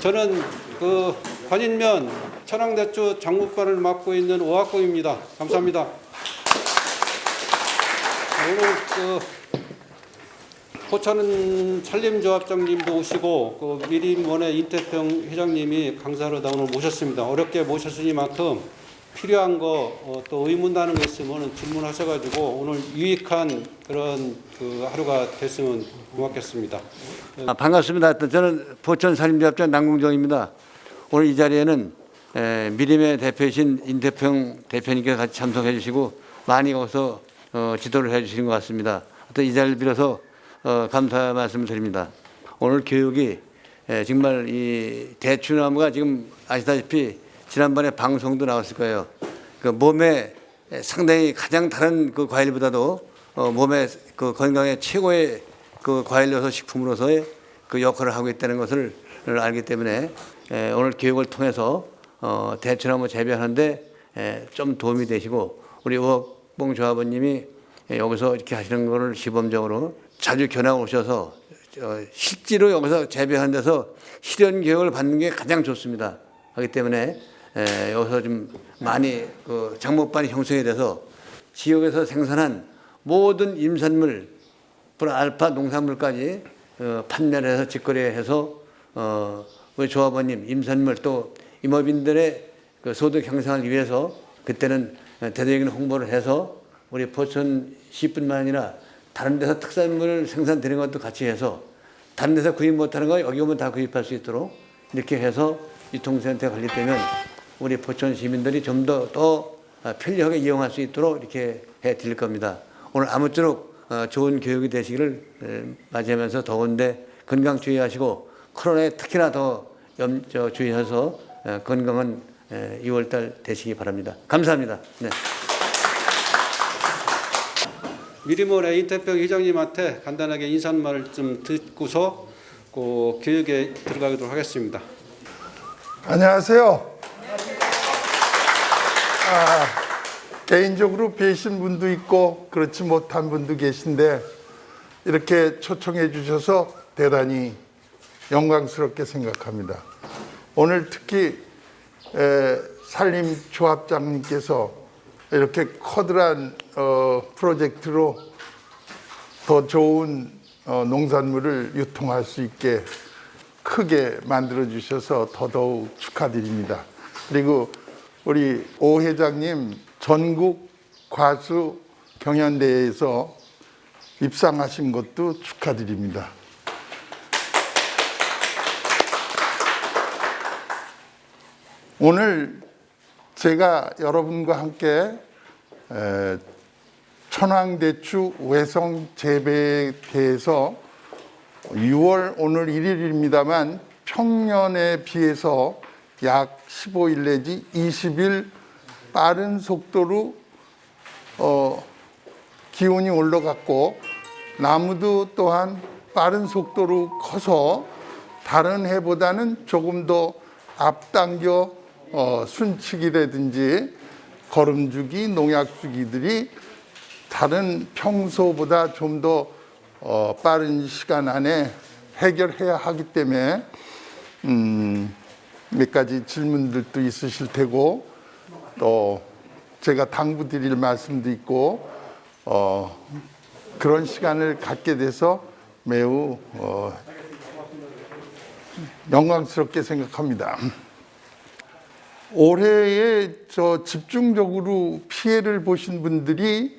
저는 관인면 천황대추 장목반을 맡고 있는 오학공입니다. 감사합니다. 오늘 포천 산림조합장님도 오시고 미림원의 인태평 회장님이 강사로 오늘 모셨습니다. 어렵게 모셨으니만큼 필요한 거 또 의문나는 거 있으면 질문하셔가지고 오늘 유익한 그런 하루가 됐으면 고맙겠습니다. 반갑습니다. 저는 포천 산림조합장 남궁정입니다. 오늘 이 자리에는 미림의 대표이신 인태평 대표님께서 같이 참석해 주시고 많이 거기서 지도를 해 주시는 것 같습니다. 이 자리를 빌어서 감사 말씀을 드립니다. 오늘 교육이 정말 이 대추나무가 지금 아시다시피 지난번에 방송도 나왔을 거예요. 몸에 상당히 가장 다른 과일보다도 몸에 건강에 최고의 과일로서 식품으로서의 역할을 하고 있다는 것을 알기 때문에 오늘 교육을 통해서 대추나무 재배하는데 좀 도움이 되시고 우리 오학봉 조합원님이 여기서 이렇게 하시는 것을 시범적으로 자주 견학 오셔서 실제로 여기서 재배하는 데서 실현 교육을 받는 게 가장 좋습니다. 하기 때문에 여기서 좀 많이 장목반이 형성이 돼서 지역에서 생산한 모든 임산물, 알파 농산물까지 판매를 해서 직거래해서 우리 조합원님, 임산물 또 임업인들의 소득 향상을 위해서 그때는 대대적인 홍보를 해서 우리 포천시뿐만 아니라 다른 데서 특산물을 생산되는 것도 같이 해서 다른 데서 구입 못하는 거 여기 오면 다 구입할 수 있도록 이렇게 해서 유통센터에 관리되면 우리 포천 시민들이 좀 더 편리하게 이용할 수 있도록 이렇게 해 드릴 겁니다. 오늘 아무쪼록 좋은 교육이 되시기를 맞이하면서 더운데 건강 주의하시고 코로나에 특히나 더 주의해서 건강한 2월달 되시기 바랍니다. 감사합니다. 네. 미림원의 인태평 회장님한테 간단하게 인사말을 좀 듣고서 교육에 들어가도록 하겠습니다. 안녕하세요. 개인적으로 뵈신 분도 있고 그렇지 못한 분도 계신데 이렇게 초청해 주셔서 대단히 영광스럽게 생각합니다. 오늘 특히 산림조합장님께서 이렇게 커다란 프로젝트로 더 좋은 농산물을 유통할 수 있게 크게 만들어 주셔서 더더욱 축하드립니다. 그리고 우리 오 회장님 전국 과수 경연대회에서 입상하신 것도 축하드립니다. 오늘 제가 여러분과 함께 천황대추 외성 재배에 대해서 6월 오늘 1일입니다만 평년에 비해서 약 15일 내지 20일 빠른 속도로 기온이 올라갔고 나무도 또한 빠른 속도로 커서 다른 해보다는 조금 더 앞당겨 순치기라든지 거름주기, 농약주기들이 다른 평소보다 좀 더 빠른 시간 안에 해결해야 하기 때문에 몇 가지 질문들도 있으실 테고 또 제가 당부드릴 말씀도 있고 그런 시간을 갖게 돼서 매우 영광스럽게 생각합니다. 올해에 집중적으로 피해를 보신 분들이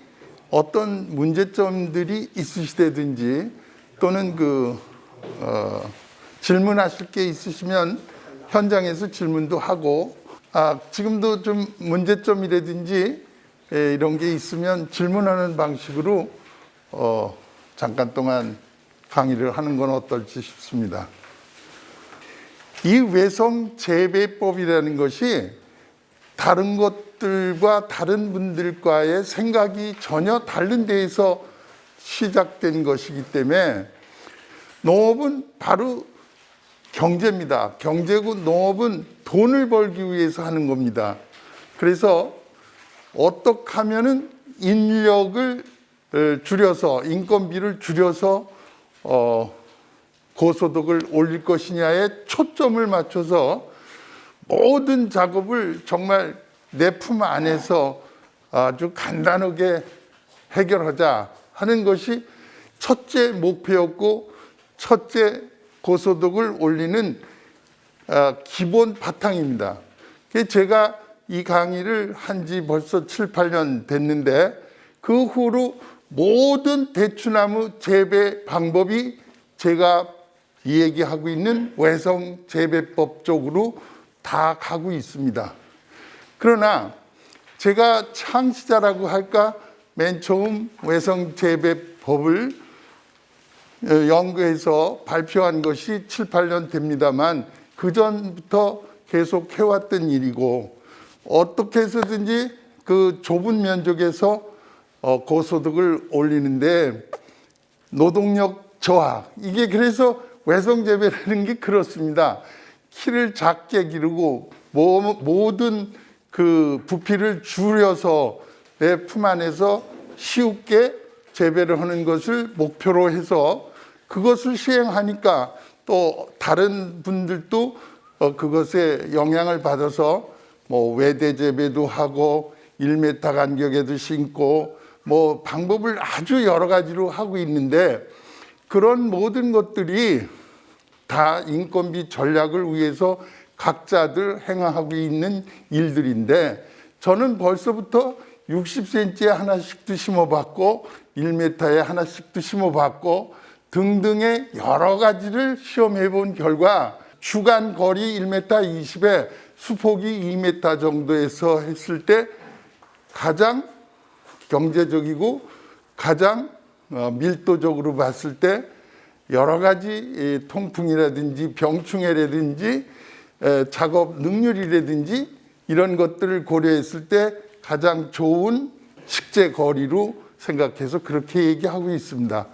어떤 문제점들이 있으시다든지 또는 질문하실 게 있으시면 현장에서 질문도 하고 지금도 좀 문제점이라든지 이런 게 있으면 질문하는 방식으로 잠깐 동안 강의를 하는 건 어떨지 싶습니다. 이 외성 재배법이라는 것이 다른 것들과 다른 분들과의 생각이 전혀 다른 데에서 시작된 것이기 때문에 농업은 바로 경제입니다. 경제고 농업은 돈을 벌기 위해서 하는 겁니다. 그래서 어떻게 하면은 인력을 줄여서 인건비를 줄여서 고소득을 올릴 것이냐에 초점을 맞춰서 모든 작업을 정말 내 품 안에서 아주 간단하게 해결하자 하는 것이 첫째 목표였고 첫째 고소득을 올리는 기본 바탕입니다. 제가 이 강의를 한 지 벌써 7, 8년 됐는데 그 후로 모든 대추나무 재배 방법이 제가 얘기하고 있는 외성 재배법 쪽으로 다 가고 있습니다. 그러나 제가 창시자라고 할까 맨 처음 외성 재배법을 연구해서 발표한 것이 7, 8년 됩니다만 그 전부터 계속 해왔던 일이고 어떻게 해서든지 그 좁은 면적에서 고소득을 올리는데 노동력 저하 이게 그래서 외성재배라는 게 그렇습니다. 키를 작게 기르고 모든 그 부피를 줄여서 내 품 안에서 쉽게 재배를 하는 것을 목표로 해서 그것을 시행하니까 또 다른 분들도 그것에 영향을 받아서 뭐 외대 재배도 하고 1m 간격에도 심고 뭐 방법을 아주 여러 가지로 하고 있는데 그런 모든 것들이 다 인건비 전략을 위해서 각자들 행하고 있는 일들인데 저는 벌써부터 60cm에 하나씩도 심어봤고 1m에 하나씩도 심어봤고 등등의 여러 가지를 시험해 본 결과 주간 거리 1m 20에 수폭이 2m 정도에서 했을 때 가장 경제적이고 가장 밀도적으로 봤을 때 여러 가지 통풍이라든지 병충해라든지 작업 능률이라든지 이런 것들을 고려했을 때 가장 좋은 식재 거리로 생각해서 그렇게 얘기하고 있습니다.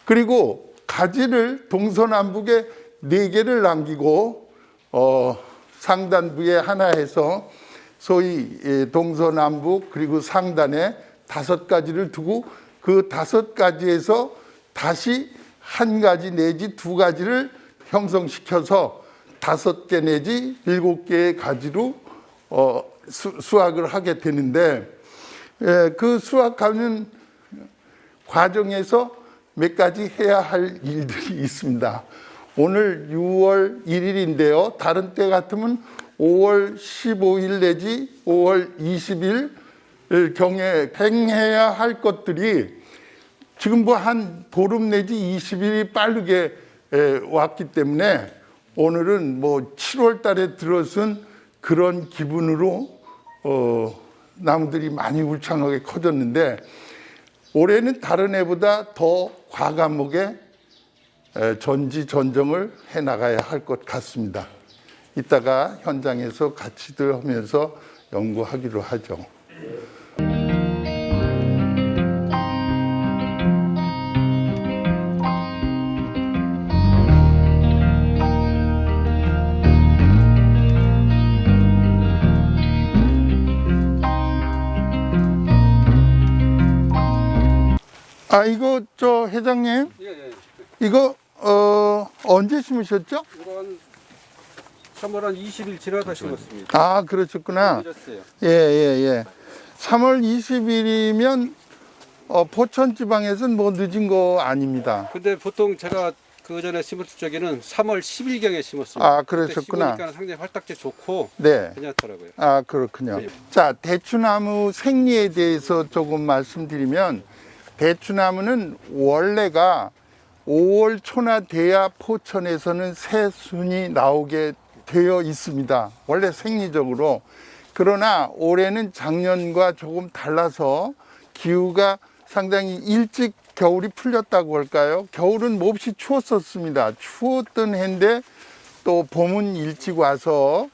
그리고 가지를 동서남북에 4개를 남기고 상단부에 하나 해서 소위 동서남북 그리고 상단에 5가지를 두고 그 5가지에서 다시 1가지 내지 2가지를 형성시켜서 5개 내지 7개의 가지로 수확을 하게 되는데 그 수확하는 과정에서 몇 가지 해야 할 일들이 있습니다. 오늘 6월 1일인데요. 다른 때 같으면 5월 15일 내지 5월 20일 경에 행해야 할 것들이 지금 뭐 한 보름 내지 20일이 빠르게 왔기 때문에 오늘은 뭐 7월 달에 들어선 그런 기분으로 나무들이 많이 울창하게 커졌는데 올해는 다른 해보다 더 과감하게 전지전정을 해나가야 할 것 같습니다. 이따가 현장에서 같이들 하면서 연구하기로 하죠. 이거 저 회장님, 예. 이거 언제 심으셨죠? 이거 한 3월 한 20일 지나다 심었습니다. 그러셨구나. 늦었어요. 예. 3월 20일이면 포천 지방에서는 뭐 늦은 거 아닙니다. 근데 보통 제가 그 전에 심었을 적에는 3월 10일경에 심었습니다. 그러셨구나. 심으니까 상당히 활딱지 좋고 네. 괜찮더라고요. 그렇군요. 자, 대추나무 생리에 대해서 조금 말씀드리면 대추나무는 원래가 5월 초나 돼야 포천에서는 새 순이 나오게 되어 있습니다. 원래 생리적으로. 그러나 올해는 작년과 조금 달라서 기후가 상당히 일찍 겨울이 풀렸다고 할까요? 겨울은 몹시 추웠었습니다. 추웠던 해인데 또 봄은 일찍 와서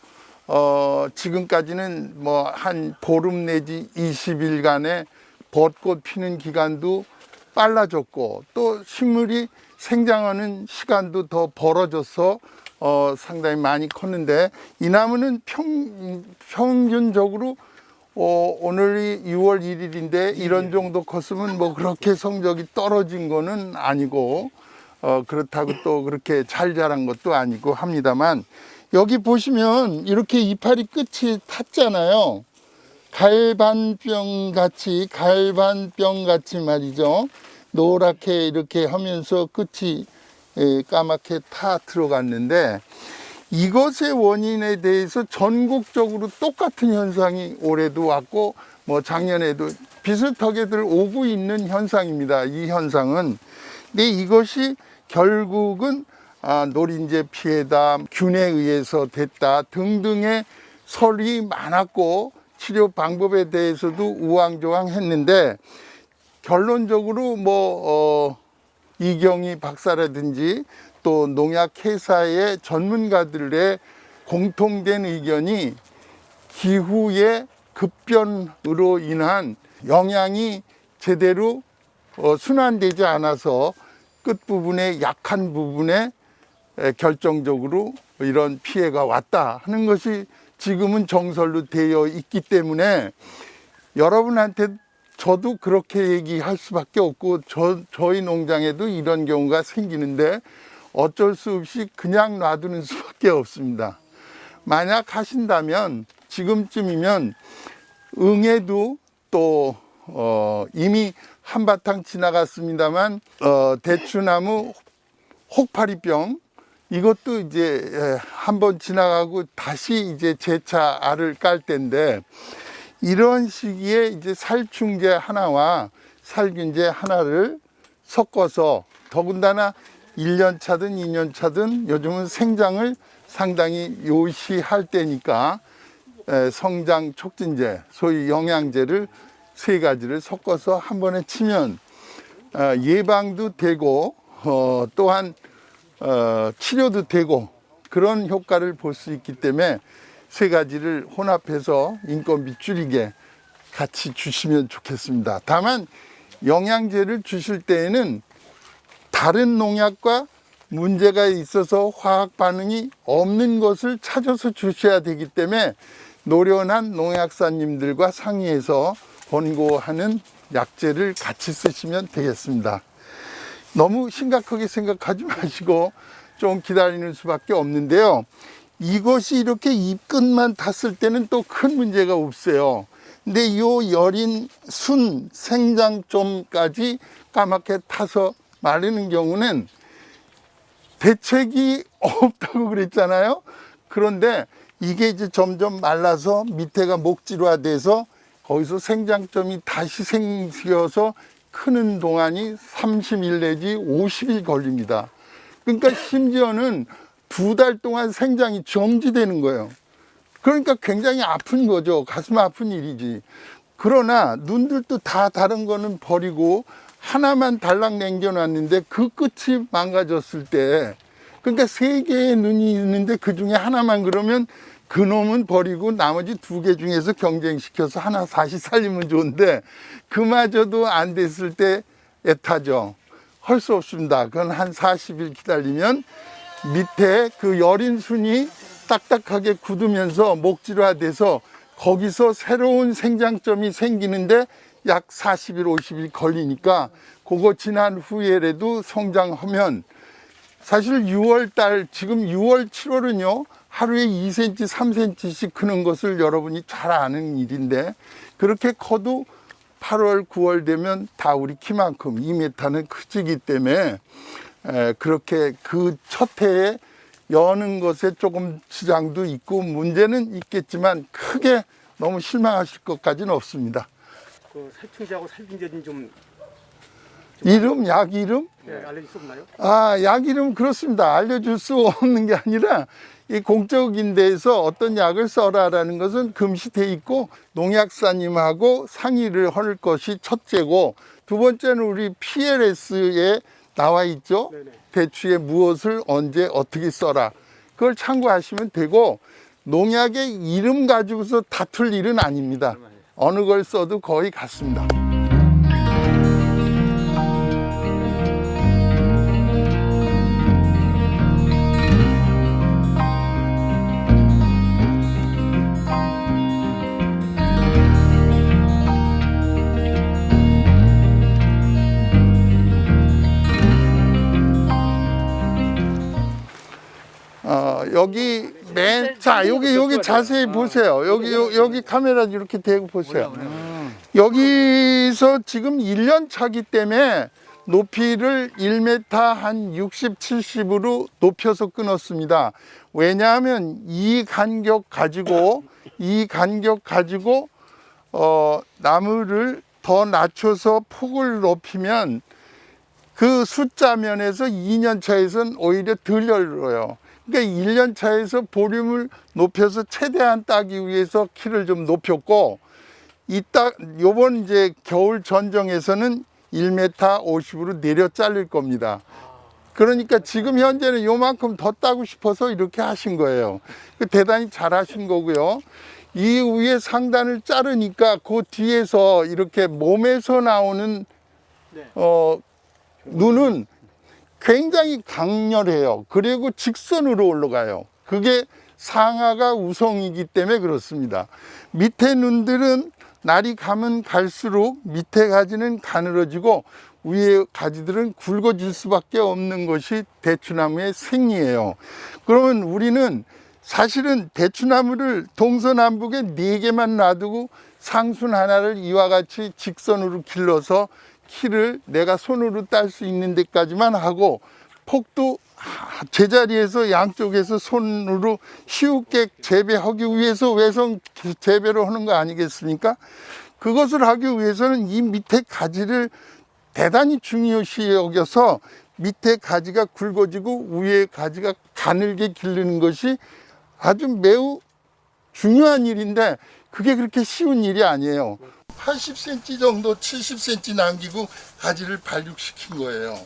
지금까지는 뭐 한 보름 내지 20일간의 벚꽃 피는 기간도 빨라졌고 또 식물이 생장하는 시간도 더 벌어져서 상당히 많이 컸는데 이 나무는 평균적으로 오늘이 6월 1일인데 이런 정도 컸으면 뭐 그렇게 성적이 떨어진 거는 아니고 그렇다고 또 그렇게 잘 자란 것도 아니고 합니다만, 여기 보시면 이렇게 이파리 끝이 탔잖아요. 갈반병 같이 말이죠. 노랗게 이렇게 하면서 끝이 까맣게 타 들어갔는데, 이것의 원인에 대해서 전국적으로 똑같은 현상이 올해도 왔고 뭐 작년에도 비슷하게들 오고 있는 현상입니다. 이 현상은. 근데 이것이 결국은 노린재 피해다, 균에 의해서 됐다 등등의 설이 많았고 치료 방법에 대해서도 우왕좌왕했는데, 결론적으로 이경희 박사라든지 또 농약회사의 전문가들의 공통된 의견이 기후의 급변으로 인한 영양이 제대로 순환되지 않아서 끝부분에 약한 부분에 결정적으로 이런 피해가 왔다 하는 것이 지금은 정설로 되어 있기 때문에, 여러분한테 저도 그렇게 얘기할 수밖에 없고 저희 농장에도 이런 경우가 생기는데 어쩔 수 없이 그냥 놔두는 수밖에 없습니다. 만약 하신다면 지금쯤이면 응애도 또 이미 한바탕 지나갔습니다만 대추나무 혹파리병, 이것도 이제 한번 지나가고 다시 이제 재차 알을 깔 때인데, 이런 시기에 이제 살충제 하나와 살균제 하나를 섞어서, 더군다나 1년 차든 2년 차든 요즘은 생장을 상당히 요시할 때니까 성장 촉진제, 소위 영양제를 3가지를 섞어서 한 번에 치면 예방도 되고 또한 치료도 되고 그런 효과를 볼 수 있기 때문에 3가지를 혼합해서 인건비 줄이게 같이 주시면 좋겠습니다. 다만 영양제를 주실 때에는 다른 농약과 문제가 있어서 화학 반응이 없는 것을 찾아서 주셔야 되기 때문에 노련한 농약사님들과 상의해서 권고하는 약제를 같이 쓰시면 되겠습니다. 너무 심각하게 생각하지 마시고 좀 기다리는 수밖에 없는데요. 이것이 이렇게 잎끝만 탔을 때는 또 큰 문제가 없어요. 근데 이 여린 순 생장점까지 까맣게 타서 마르는 경우는 대책이 없다고 그랬잖아요. 그런데 이게 이제 점점 말라서 밑에가 목질화돼서 거기서 생장점이 다시 생겨서 크는 동안이 30일 내지 50일 걸립니다. 그러니까 심지어는 2달 동안 생장이 정지되는 거예요. 그러니까 굉장히 아픈 거죠. 가슴 아픈 일이지. 그러나 눈들도 다 다른 거는 버리고 하나만 달랑 남겨놨는데 그 끝이 망가졌을 때, 그러니까 3개의 눈이 있는데 그 중에 하나만 그러면 그 놈은 버리고 나머지 2개 중에서 경쟁시켜서 하나 다시 살리면 좋은데, 그마저도 안 됐을 때 애타죠. 할 수 없습니다. 그건 한 40일 기다리면 밑에 그 여린 순이 딱딱하게 굳으면서 목질화돼서 거기서 새로운 생장점이 생기는데 약 40일, 50일 걸리니까 그거 지난 후에라도 성장하면, 사실 6월달, 지금 6월, 7월은요, 하루에 2cm, 3cm씩 크는 것을 여러분이 잘 아는 일인데, 그렇게 커도 8월, 9월 되면 다 우리 키만큼 2m는 크지기 때문에 그렇게 그 첫 해에 여는 것에 조금 지장도 있고 문제는 있겠지만 크게 너무 실망하실 것까지는 없습니다. 그 살충제하고 살균제는 좀 이름, 약 이름? 알려줄 수 없나요? 약 이름 그렇습니다. 알려줄 수 없는 게 아니라 이 공적인 데에서 어떤 약을 써라라는 것은 금시돼 있고 농약사님하고 상의를 할 것이 첫째고, 두 번째는 우리 PLS에 나와 있죠. 네네. 대추에 무엇을 언제 어떻게 써라. 그걸 참고하시면 되고, 농약의 이름 가지고서 다툴 일은 아닙니다. 어느 걸 써도 거의 같습니다. 여기 자, 여기 자세히 보세요. 여기 카메라 이렇게 대고 보세요. 여기서 지금 1년 차기 때문에 높이를 1m 한 60, 70으로 높여서 끊었습니다. 왜냐하면 이 간격 가지고 나무를 더 낮춰서 폭을 높이면 그 숫자 면에서 2년 차에서는 오히려 덜 열어요. 그러니까 1년 차에서 보륨을 높여서 최대한 따기 위해서 키를 좀 높였고, 요번 이제 겨울 전정에서는 1m 50으로 내려 자를 겁니다. 그러니까 지금 현재는 요만큼 더 따고 싶어서 이렇게 하신 거예요. 대단히 잘 하신 거고요. 이 위에 상단을 자르니까 그 뒤에서 이렇게 몸에서 나오는 눈은 굉장히 강렬해요. 그리고 직선으로 올라가요. 그게 상하가 우성이기 때문에 그렇습니다. 밑에 눈들은 날이 가면 갈수록 밑에 가지는 가늘어지고 위에 가지들은 굵어질 수밖에 없는 것이 대추나무의 생리예요. 그러면 우리는 사실은 대추나무를 동서남북에 4개만 놔두고 상순 하나를 이와 같이 직선으로 길러서 키를 내가 손으로 딸 수 있는 데까지만 하고, 폭도 제자리에서 양쪽에서 손으로 쉽게 재배하기 위해서 외성 재배를 하는 거 아니겠습니까? 그것을 하기 위해서는 이 밑에 가지를 대단히 중요시 여겨서 밑에 가지가 굵어지고 위에 가지가 가늘게 기르는 것이 아주 매우 중요한 일인데, 그게 그렇게 쉬운 일이 아니에요. 80cm 정도 70cm 남기고 가지를 발육시킨 거예요.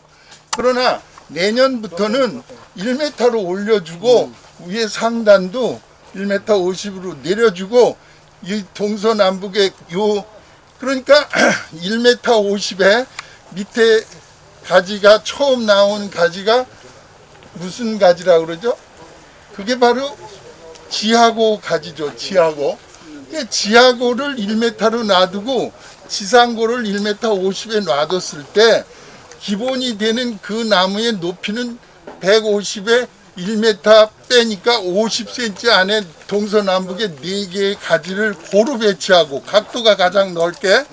그러나 내년부터는 1m로 올려주고 위에 상단도 1m 50으로 내려주고, 이 동서남북의 그러니까 1m 50에 밑에 가지가 처음 나온 가지가 무슨 가지라고 그러죠? 그게 바로 지하고 가지죠. 지하고를 1m로 놔두고 지상고를 1m 50에 놔뒀을 때 기본이 되는 그 나무의 높이는 150에 1m 빼니까 50cm 안에 동서남북의 4개의 가지를 고루 배치하고 각도가 가장 넓게,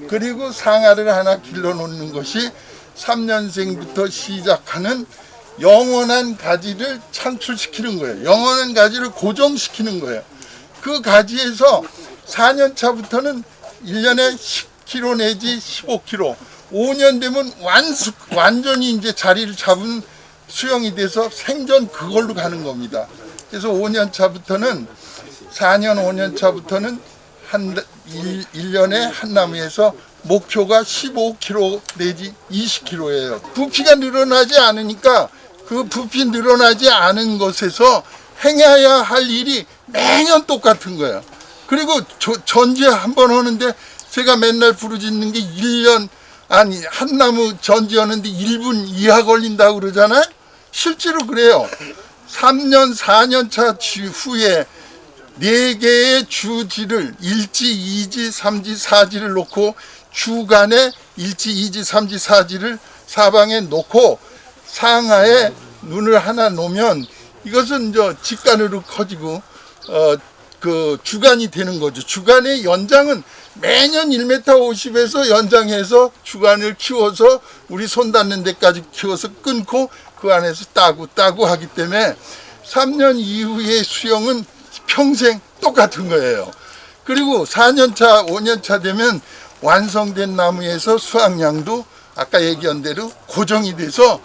그리고 상아를 하나 길러 놓는 것이 3년생부터 시작하는 영원한 가지를 창출시키는 거예요. 영원한 가지를 고정시키는 거예요. 그 가지에서 4년 차부터는 1년에 10kg 내지 15kg, 5년 되면 완전히 이제 자리를 잡은 수영이 돼서 생전 그걸로 가는 겁니다. 그래서 5년 차부터는 4년 5년 차부터는 1년에 한 나무에서 목표가 15kg 내지 20kg예요. 부피가 늘어나지 않으니까 그 부피 늘어나지 않은 것에서 행해야 할 일이 매년 똑같은 거예요. 그리고 전지 한 번 하는데 제가 맨날 부르짖는 게 1년, 아니 한 나무 전지하는데 1분 이하 걸린다고 그러잖아요. 실제로 그래요. 3년 4년 차 후에 4개의 주지를 1지, 2지, 3지, 4지를 놓고 주간에 1지, 2지, 3지, 4지를 사방에 놓고 상하에 눈을 하나 놓으면 이것은 이제 직간으로 커지고 그 주간이 되는 거죠. 주간의 연장은 매년 1m 50에서 연장해서 주간을 키워서 우리 손 닿는 데까지 키워서 끊고 그 안에서 따고 하기 때문에 3년 이후의 수영은 평생 똑같은 거예요. 그리고 4년 차, 5년 차 되면 완성된 나무에서 수확량도 아까 얘기한 대로 고정이 돼서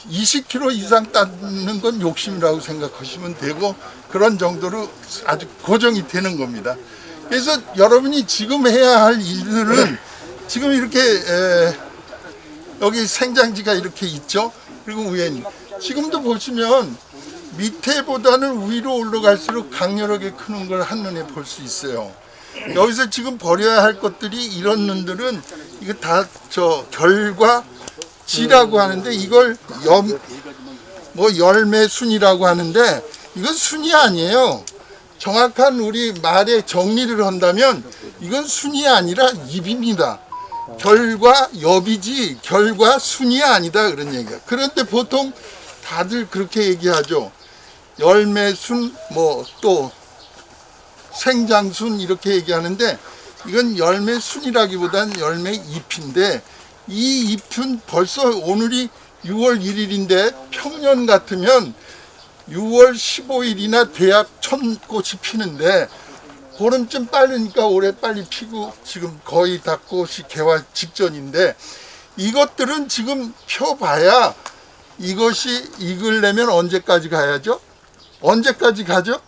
20kg 이상 따는 건 욕심이라고 생각하시면 되고, 그런 정도로 아주 고정이 되는 겁니다. 그래서 여러분이 지금 해야 할 일들은 지금 이렇게 여기 생장지가 이렇게 있죠. 그리고 위에는 지금도 보시면 밑에보다는 위로 올라갈수록 강렬하게 크는 걸 한눈에 볼 수 있어요. 여기서 지금 버려야 할 것들이 이런 눈들은 이거 다 결과 지라고 하는데, 이걸 열매순이라고 하는데 이건 순이 아니에요. 정확한 우리 말의 정리를 한다면 이건 순이 아니라 잎입니다. 결과 엽이지 결과 순이 아니다, 그런 얘기야. 그런데 보통 다들 그렇게 얘기하죠. 열매순 뭐 또 생장순 이렇게 얘기하는데 이건 열매순이라기보단 열매잎인데 이 잎은 벌써 오늘이 6월 1일인데 평년 같으면 6월 15일이나 돼야 첫 꽃이 피는데 보름쯤 빠르니까 올해 빨리 피고 지금 거의 다 꽃이 개화 직전인데 이것들은 지금 펴봐야 이것이 익으려면 언제까지 가야죠? 언제까지 가죠?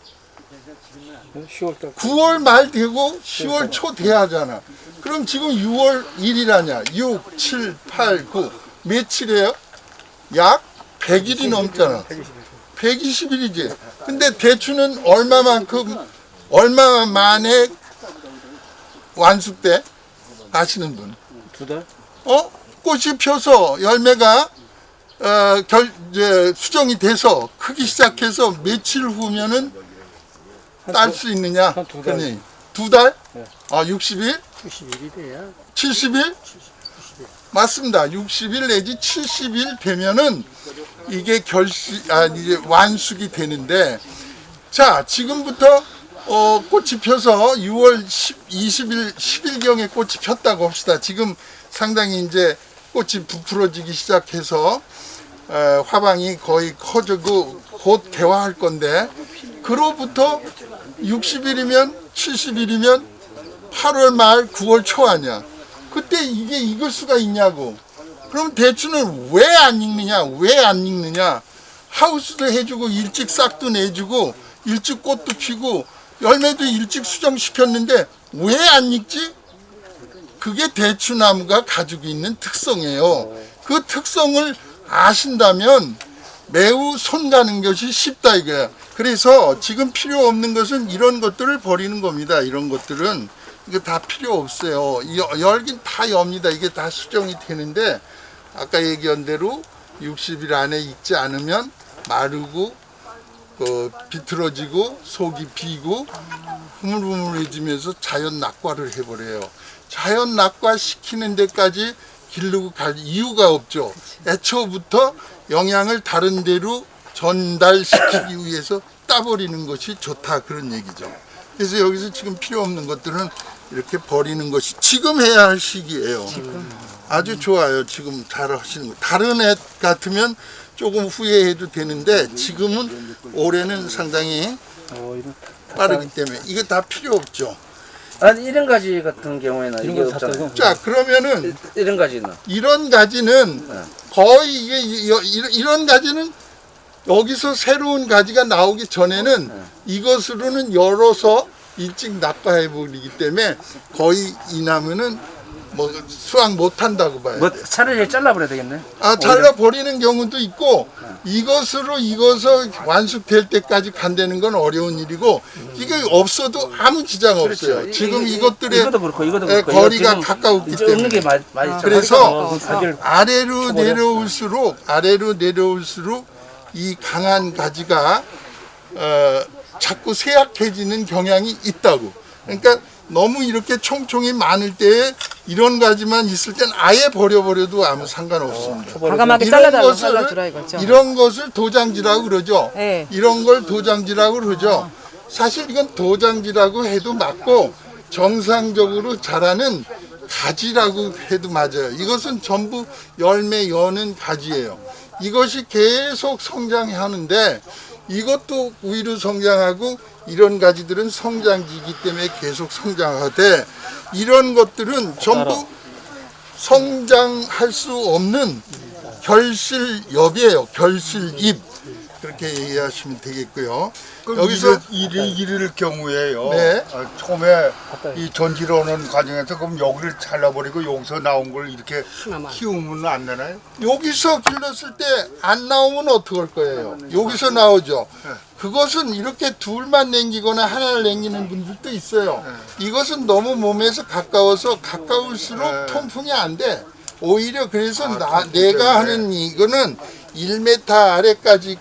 10월달 9월 말 되고 10월 초 돼야 하잖아. 그럼 지금 6월 1일 아니야. 6, 7, 8, 9 며칠이에요? 약 100일이 넘잖아. 120일이지. 근데 대추는 얼마 만에 완숙돼? 아시는 분? 2달? 꽃이 펴서 열매가 수정이 돼서 크기 시작해서 며칠 후면은 딸 수 있느냐? 한두 달. 그러니 2달? 네. 60일? 90일이 돼야 70일? 맞습니다. 60일 내지 70일 되면은 이게 이제 완숙이 되는데 자, 지금부터 꽃이 펴서 6월 20일, 10일경에 꽃이 폈다고 합시다. 지금 상당히 이제 꽃이 부풀어지기 시작해서 화방이 거의 커지고 곧 개화할 건데 그로부터 60일이면 70일이면 8월 말 9월 초 아니야. 그때 이게 익을 수가 있냐고. 그럼 대추는 왜 안 익느냐? 왜 안 익느냐? 하우스도 해주고 일찍 싹도 내주고 일찍 꽃도 피고 열매도 일찍 수정시켰는데 왜 안 익지? 그게 대추나무가 가지고 있는 특성이에요. 그 특성을 아신다면 매우 손 가는 것이 쉽다 이거야. 그래서 지금 필요 없는 것은 이런 것들을 버리는 겁니다. 이런 것들은 이거 다 필요 없어요. 열긴 다 엽니다. 이게 다 수정이 되는데 아까 얘기한 대로 60일 안에 익지 않으면 마르고 비틀어지고 속이 비고 흐물흐물해지면서 자연 낙과를 해버려요. 자연 낙과 시키는 데까지 기르고 갈 이유가 없죠. 애초부터 영양을 다른 데로 전달시키기 위해서 따버리는 것이 좋다 그런 얘기죠. 그래서 여기서 지금 필요 없는 것들은 이렇게 버리는 것이 지금 해야 할 시기예요. 아주 좋아요. 지금 잘 하시는 거. 다른 애 같으면 조금 후회해도 되는데 지금은 올해는 상당히 빠르기 때문에 이거 다 필요 없죠. 아니 이런 가지 같은 경우에는 이게 이런 거 없잖아요. 자, 그러면은 이런 가지는 이런 가지는 거의 이게 이런 가지는 여기서 새로운 가지가 나오기 전에는 이것으로는 열어서 일찍 낙과해 버리기 때문에 거의 이 나무는 뭐 수확 못 한다고 봐요. 뭐 차라리 잘라버려야 되겠네. 잘라 버리는 경우도 있고 이것으로 익어서 완숙될 때까지 간다는 건 어려운 일이고 이게 없어도 아무 지장 없어요. 그렇죠. 지금 이것들의 이것도 그렇고 이것도 그렇고 거리가 지금 가까웠기 이제 없는 게 때문에 많이 그래서 가지를 아래로 내려올수록 이 강한 가지가 자꾸 쇠약해지는 경향이 있다고. 그러니까 너무 이렇게 총총이 많을 때에 이런 가지만 있을 땐 아예 버려버려도 아무 상관없습니다. 과감하게 이런 잘라주라 이거죠. 이런 것을 도장지라고 그러죠. 네. 이런 걸 도장지라고 그러죠. 사실 이건 도장지라고 해도 맞고 정상적으로 자라는 가지라고 해도 맞아요. 이것은 전부 열매 여는 가지예요. 이것이 계속 성장하는데 이것도 우위로 성장하고 이런 가지들은 성장기이기 때문에 계속 성장하되 이런 것들은 전부 성장할 수 없는 결실엽이에요. 결실잎. 그렇게 얘기하시면 되겠고요. 여기서 일을 기를 경우에요. 네. 처음에 이 전지로는 과정에서 그럼 여기를 잘라버리고 여기서 나온 걸 이렇게 키우면 안 되나요? 여기서 길렀을 때 안 나오면 어떡할 거예요? 여기서 나오죠. 그것은 이렇게 둘만 남기거나 하나를 남기는 분들도 있어요. 이것은 너무 몸에서 가까울수록 통풍이 안 돼. 오히려 그래서 내가 하는 이거는 1m 아래까지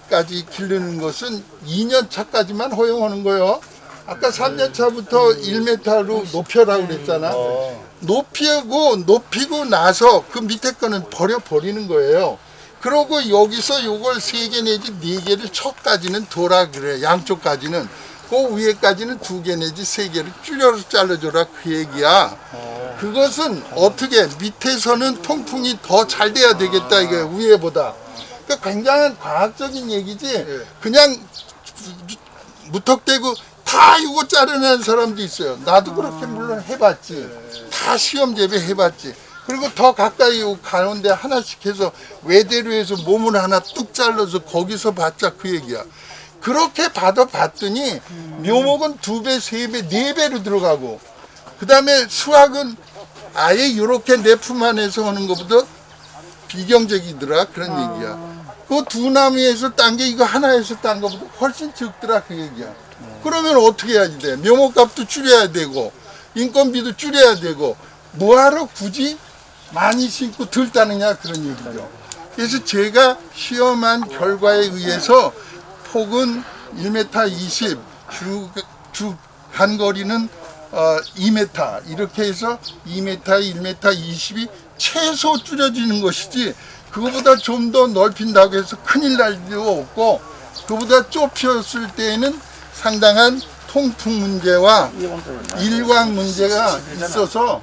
기르는 것은 2년 차까지만 허용하는 거예요. 아까 3년 차부터 1m로 높여라고 그랬잖아. 높이고 나서 그 밑에 거는 버리는 거예요. 그러고 여기서 요걸 3개 내지 4개를 척까지는 둬라 그래. 양쪽까지는. 그 위에까지는 2개 내지 3개를 줄여서 잘라줘라 그 얘기야. 그것은 어떻게 밑에서는 통풍이 더 잘 돼야 되겠다 이게 위에보다. 그러니까 굉장한 과학적인 얘기지. 그냥 무턱대고 다 이거 자르는 사람도 있어요. 나도 그렇게 물론 해봤지. 다 시험 재배 해봤지. 그리고 더 가까이 가는데 하나씩 해서 외대로 해서 몸을 하나 뚝 잘라서 거기서 받자 그 얘기야. 그렇게 봤더니 묘목은 2배, 3배, 4배로 들어가고 그 다음에 수학은 아예 이렇게 내 품 안에서 하는 것보다 비경적이더라 그런 얘기야. 그 두 나무에서 딴 게 이거 하나에서 딴 것보다 훨씬 적더라 그 얘기야. 그러면 어떻게 해야지 돼? 묘목값도 줄여야 되고 인건비도 줄여야 되고 뭐하러 굳이 많이 심고 덜 따느냐 그런 얘기죠. 그래서 제가 시험한 결과에 의해서 폭은 1m 20, 주 간거리는 2m 이렇게 해서 2m, 1m 20이 최소 줄여지는 것이지 그거보다 좀 더 넓힌다고 해서 큰일 날 일도 없고 그보다 좁혔을 때에는 상당한 통풍 문제와 일광 문제가 있어서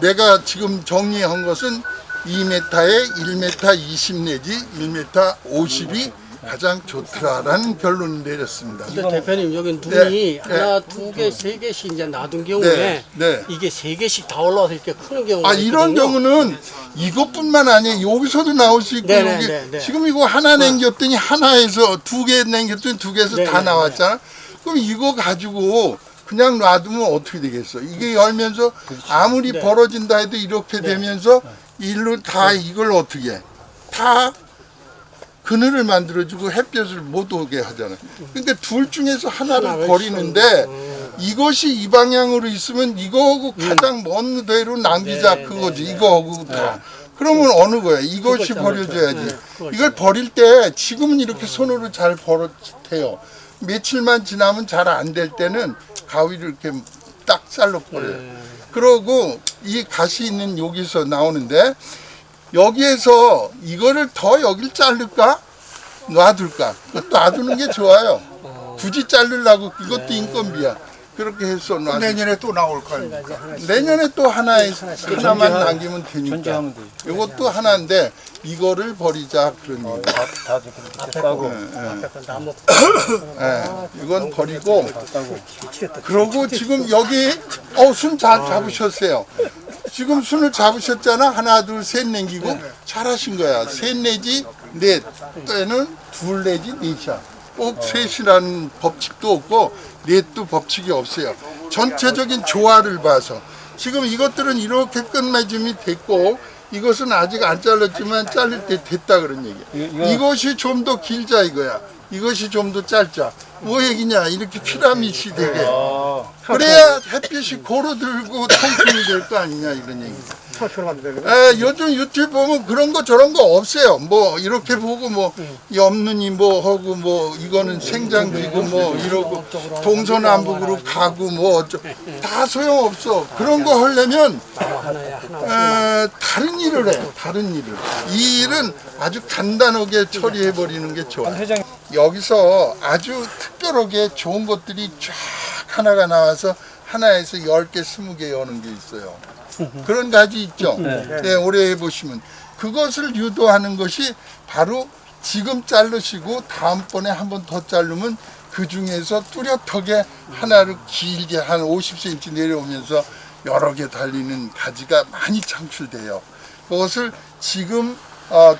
내가 지금 정리한 것은 2m에 1m 20 내지 1m 50이 가장 좋더라라는 결론을 내렸습니다. 근데 대표님 여기 눈이 네, 하나, 2개, 3개씩 이제 놔둔 경우에 네. 이게 3개씩 다 올라와서 이렇게 크는 경우가 이런 있거든요. 경우는 이것뿐만 아니에요. 여기서도 나올 수 있고 네네, 여기 네네. 지금 이거 하나 남겼더니 하나에서 2개 남겼더니 2개에서 다 네네, 나왔잖아. 그럼 이거 가지고 그냥 놔두면 어떻게 되겠어? 이게 열면서 아무리 네. 벌어진다 해도 이렇게 되면서 일로 다 이걸 어떻게 해? 다 그늘을 만들어주고 햇볕을 못 오게 하잖아요. 그러니까 둘 중에서 하나를 버리는데 이것이 이 방향으로 있으면 이거하고 가장 먼 데로 남기자 네, 그거지. 이거하고 다. 그러면 어느 거야? 이것이 그거죠, 버려져야지. 그렇죠. 네, 이걸 버릴 때 지금은 이렇게 손으로 잘 버릇해요. 며칠만 지나면 잘 안 될 때는 가위를 이렇게 딱 잘라 버려요. 그러고 이 가시 있는 여기서 나오는데 여기에서 이거를 더 여길 자를까? 놔둘까? 놔두는 게 좋아요. 굳이 자르려고 이것도 인건비야. 그렇게 해서 놔두. 내년에 또 나올 거 아니에요. 내년에 또 하나만 남기면 되니까. 이것도 하나인데 이거를 버리자 그런 얘기. 앞에 거 나무 이건 버리고. 그러고 지금 여기 순 잘 잡으셨어요. 지금 순을 잡으셨잖아. 하나, 둘, 셋 남기고 잘하신 거야. 셋 내지 넷 때는 둘 내지 넷이야. 꼭 셋이라는 법칙도 없고 넷도 법칙이 없어요. 전체적인 조화를 봐서 지금 이것들은 이렇게 끝맺음이 됐고 이것은 아직 안 잘랐지만 자를 때 됐다 그런 얘기야. 이것이 좀 더 길자 이거야. 이것이 좀 더 짧자. 뭐 얘기냐 이렇게 피라미드 되게. 그래야 햇빛이 고루 들고 통풍이 될 거 아니냐 이런 얘기. 요즘 유튜브 보면 그런 거 저런 거 없어요. 뭐 이렇게 보고 뭐 옆눈이 뭐 하고 뭐 이거는 생장기고 뭐 이러고 동서남북으로 가고 뭐 다 소용없어. 그런 거 하려면 다른 일을 해. 다른 일을. 이 일은 아주 간단하게 처리해 버리는 게 좋아. 여기서 아주 특별하게 좋은 것들이 쫙 하나가 나와서 하나에서 10개, 20개 여는 게 있어요. 그런 가지 있죠. 네, 오래 해보시면 그것을 유도하는 것이 바로 지금 자르시고 다음번에 한 번 더 자르면 그 중에서 뚜렷하게 하나를 길게 한 50cm 내려오면서 여러 개 달리는 가지가 많이 창출돼요. 그것을 지금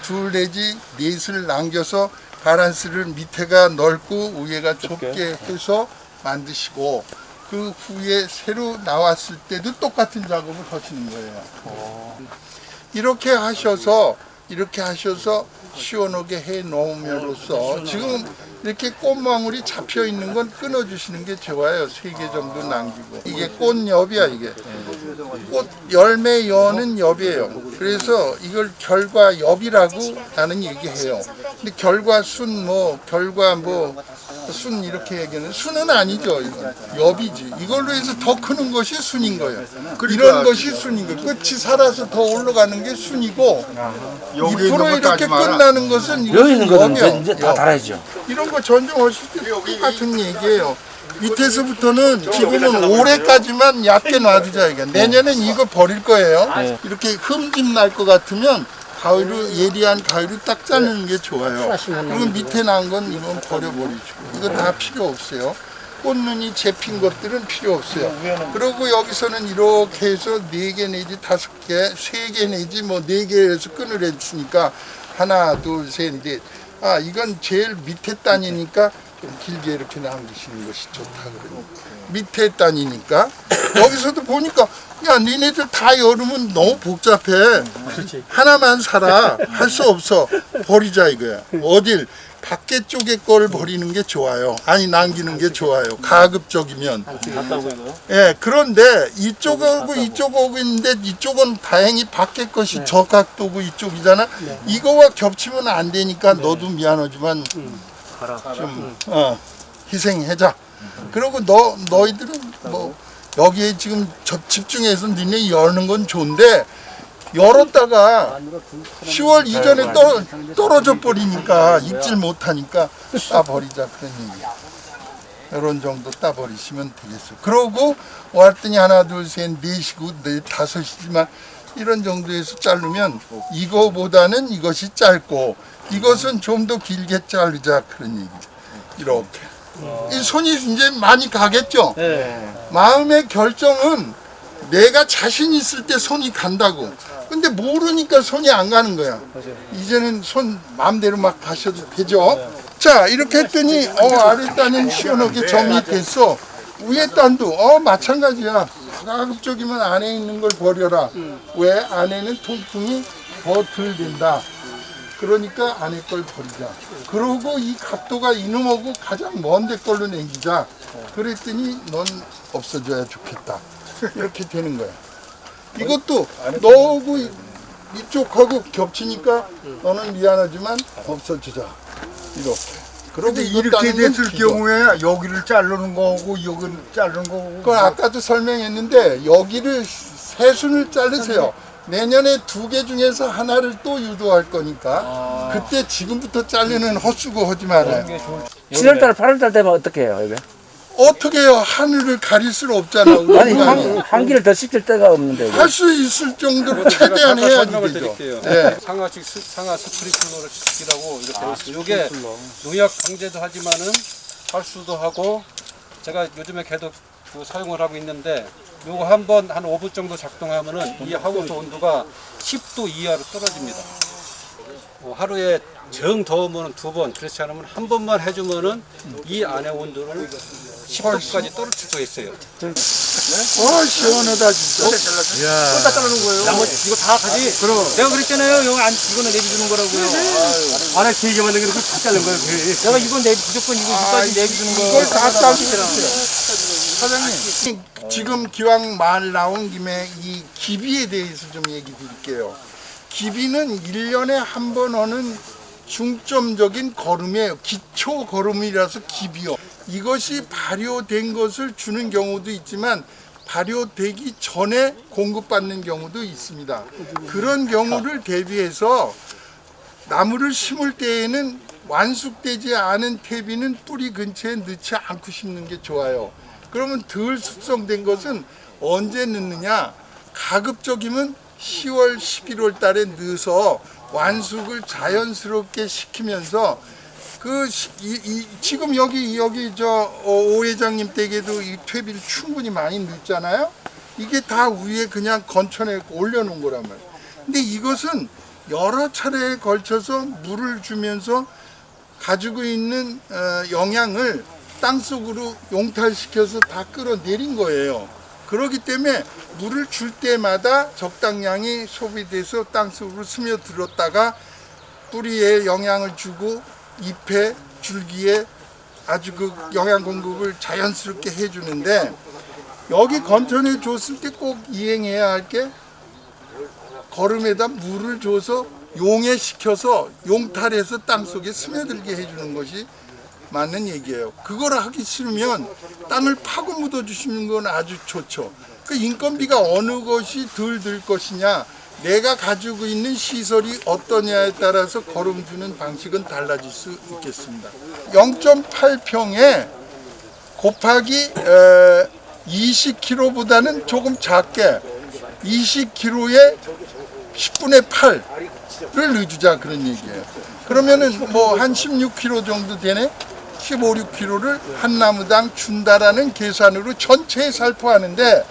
둘 내지 넷을 남겨서 바란스를 밑에가 넓고 위에가 좁게 해서 만드시고 그 후에 새로 나왔을 때도 똑같은 작업을 하시는 거예요. 이렇게 하셔서 시원하게 해 놓음으로써 지금 이렇게 꽃망울이 잡혀 있는 건 끊어 주시는 게 좋아요. 3개 정도 남기고. 이게 꽃엽이야 이게. 꽃 열매 여는 엽이에요. 그래서 이걸 결과엽이라고 나는 얘기해요. 근데 결과순 결과 순 이렇게 얘기하는 순은 아니죠. 이건 엽이지. 이걸로 해서 더 크는 것이 순인 거예요. 이런 것이 순인 거예요. 끝이 살아서 더 올라가는 게 순이고 여기 있는 2% 거 이렇게 따지 마라. 끝나는 것은 여기 있는 거는 엽이요. 이제 다 달아야죠. 이런 거 전쟁하실 때 똑같은 얘기예요. 밑에서부터는 지금은 올해까지만 얕게 놔두자 이게. 내년엔 이거 버릴 거예요. 이렇게 흠집 날 것 같으면 가위로 예리한 가위로 딱 자르는 게 좋아요. 그리고 밑에 난 건 이건 버려버리시고 이거 다 필요 없어요. 꽃눈이 잡힌 것들은 필요 없어요. 그리고 여기서는 이렇게 해서 4개 내지 5개, 3개 내지 뭐 4개에서 끈을 했으니까 하나, 둘, 셋, 넷. 아 이건 제일 밑에 단이니까 좀 길게 이렇게 남기시는 것이 좋다 그래요. 밑에 단이니까 여기서도 보니까 야 니네들 다 여름은 너무 복잡해. 하나만 사라. 할 수 없어. 버리자 이거야. 어딜 밖에 쪽에 걸 버리는 게 좋아요. 아니 남기는 게 좋아요. 가급적이면. 예, 그런데 이쪽하고 이쪽하고 있는데 이쪽은 다행히 밖에 것이 저 각도고 이쪽이잖아. 이거와 겹치면 안 되니까 너도 미안하지만 좀 희생해자. 그리고 너희들은 뭐 여기에 지금 집중해서 니네 여는 건 좋은데 열었다가 10월 이전에 떨어져 버리니까 익질 못하니까 따버리자 그런 얘기야. 이런 정도 따버리시면 되겠어요. 그러고 왔더니 하나 둘셋 넷이고 넷 다섯이지만 이런 정도에서 자르면 이거보다는 이것이 짧고 이것은 좀 더 길게 자르자 그런 얘기. 이렇게 이 손이 이제 많이 가겠죠. 마음의 결정은 내가 자신 있을 때 손이 간다고. 근데 모르니까 손이 안 가는 거야. 이제는 손 마음대로 막 가셔도 되죠. 자 이렇게 했더니 아래 단은 시원하게 정리됐어. 위에 단도 마찬가지야. 가급적이면 안에 있는 걸 버려라. 왜? 안에는 통풍이 더 덜 된다. 그러니까 안에 걸 버리자. 그러고 이 각도가 이놈하고 가장 먼 데 걸로 남기자. 그랬더니 넌 없어져야 좋겠다. 이렇게 되는 거야. 이것도 너하고 이쪽하고 겹치니까 너는 미안하지만 없어지자. 이렇게. 그런데 이렇게 됐을 경우에 여기를 자르는 거고 여기를 자르는 거고 그건 아까도 설명했는데 여기를 세 순을 자르세요. 내년에 2개 중에서 하나를 또 유도할 거니까 그때 지금부터 자르는 헛수고 하지 말아요. 7월달, 8월달 되면 어떻게 해요, 이게? 어떻게 해요? 하늘을 가릴 수는 없잖아. 아니, 한기를 더 시킬 데가 없는데. 이게. 할 수 있을 정도로 최대한 해야지 설명을 되죠. 드릴게요. 네. 상하 스프리클러를 시키라고 이렇게 되어 있습니다. 이게 농약 방제도 하지만은 활수도 하고 제가 요즘에 계속 사용을 하고 있는데 요거 한 5분 정도 작동하면은 이 하우스 온도가 10도 이하로 떨어집니다. 하루에 정 더우면 2번, 그렇지 않으면 한 번만 해주면은 이 안의 온도를 10도까지 떨어질 수가 있어요. 시원하다 진짜. 다 자르는 거예요. 이거 다 가지. 그럼 내가 그랬잖아요. 이거는 내비두는 거라고요. 안에 길게 만든 게 그걸 다 자른 거예요. 내가 이건 무조건 이거까지 내비두는 거예요. 이걸 다 따주세요. 사장님, 지금 기왕 말 나온 김에 이 기비에 대해서 좀 얘기 드릴게요. 기비는 1년에 한 번 오는 중점적인 거름이에요. 기초 거름이라서 기비요. 이것이 발효된 것을 주는 경우도 있지만 발효되기 전에 공급받는 경우도 있습니다. 그런 경우를 대비해서 나무를 심을 때에는 완숙되지 않은 퇴비는 뿌리 근처에 넣지 않고 심는 게 좋아요. 그러면 덜 숙성된 것은 언제 넣느냐? 가급적이면 10월, 11월 달에 넣어서 완숙을 자연스럽게 시키면서 지금 여기 오 회장님 댁에도 이 퇴비를 충분히 많이 넣잖아요. 이게 다 위에 그냥 건천에 올려놓은 거란 말이에요. 근데 이것은 여러 차례에 걸쳐서 물을 주면서 가지고 있는 영양을 땅속으로 용탈시켜서 다 끌어내린 거예요. 그렇기 때문에 물을 줄 때마다 적당량이 소비돼서 땅속으로 스며들었다가 뿌리에 영양을 주고 잎에 줄기에 아주 그 영양 공급을 자연스럽게 해주는데 여기 건천에 줬을 때 꼭 이행해야 할 게 거름에다 물을 줘서 용해시켜서 용탈해서 땅속에 스며들게 해주는 것이 맞는 얘기예요. 그걸 하기 싫으면 땅을 파고 묻어주시는 건 아주 좋죠. 그 인건비가 어느 것이 덜 들 것이냐, 내가 가지고 있는 시설이 어떠냐에 따라서 거름 주는 방식은 달라질 수 있겠습니다. 0.8평에 곱하기 20kg보다는 조금 작게 20kg에 10분의 8를 넣어주자 그런 얘기예요. 그러면은 뭐 한 16kg 정도 되네? 15, 16kg를 한 나무당 준다라는 계산으로 전체에 살포하는데,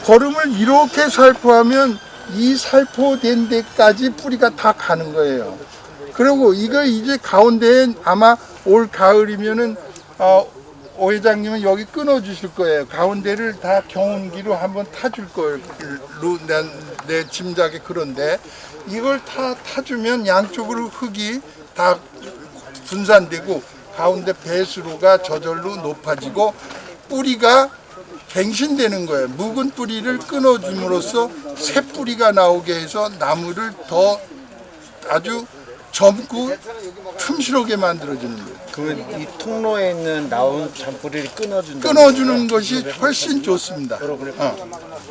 거름을 이렇게 살포하면 이 살포된 데까지 뿌리가 다 가는 거예요. 그리고 이거 이제 가운데에 아마 올 가을이면은 오 회장님은 여기 끊어 주실 거예요. 가운데를 다 경운기로 한번 타줄 거예요. 내 짐작이 그런데 이걸 타주면 양쪽으로 흙이 다 분산되고 가운데 배수로가 저절로 높아지고 뿌리가 갱신되는 거예요. 묵은 뿌리를 끊어줌으로써 새 뿌리가 나오게 해서 나무를 더 아주 젊고 튼실하게 만들어주는 거예요. 이 통로에 있는 나온 잔뿌리를 끊어주는 것이 훨씬 좋습니다.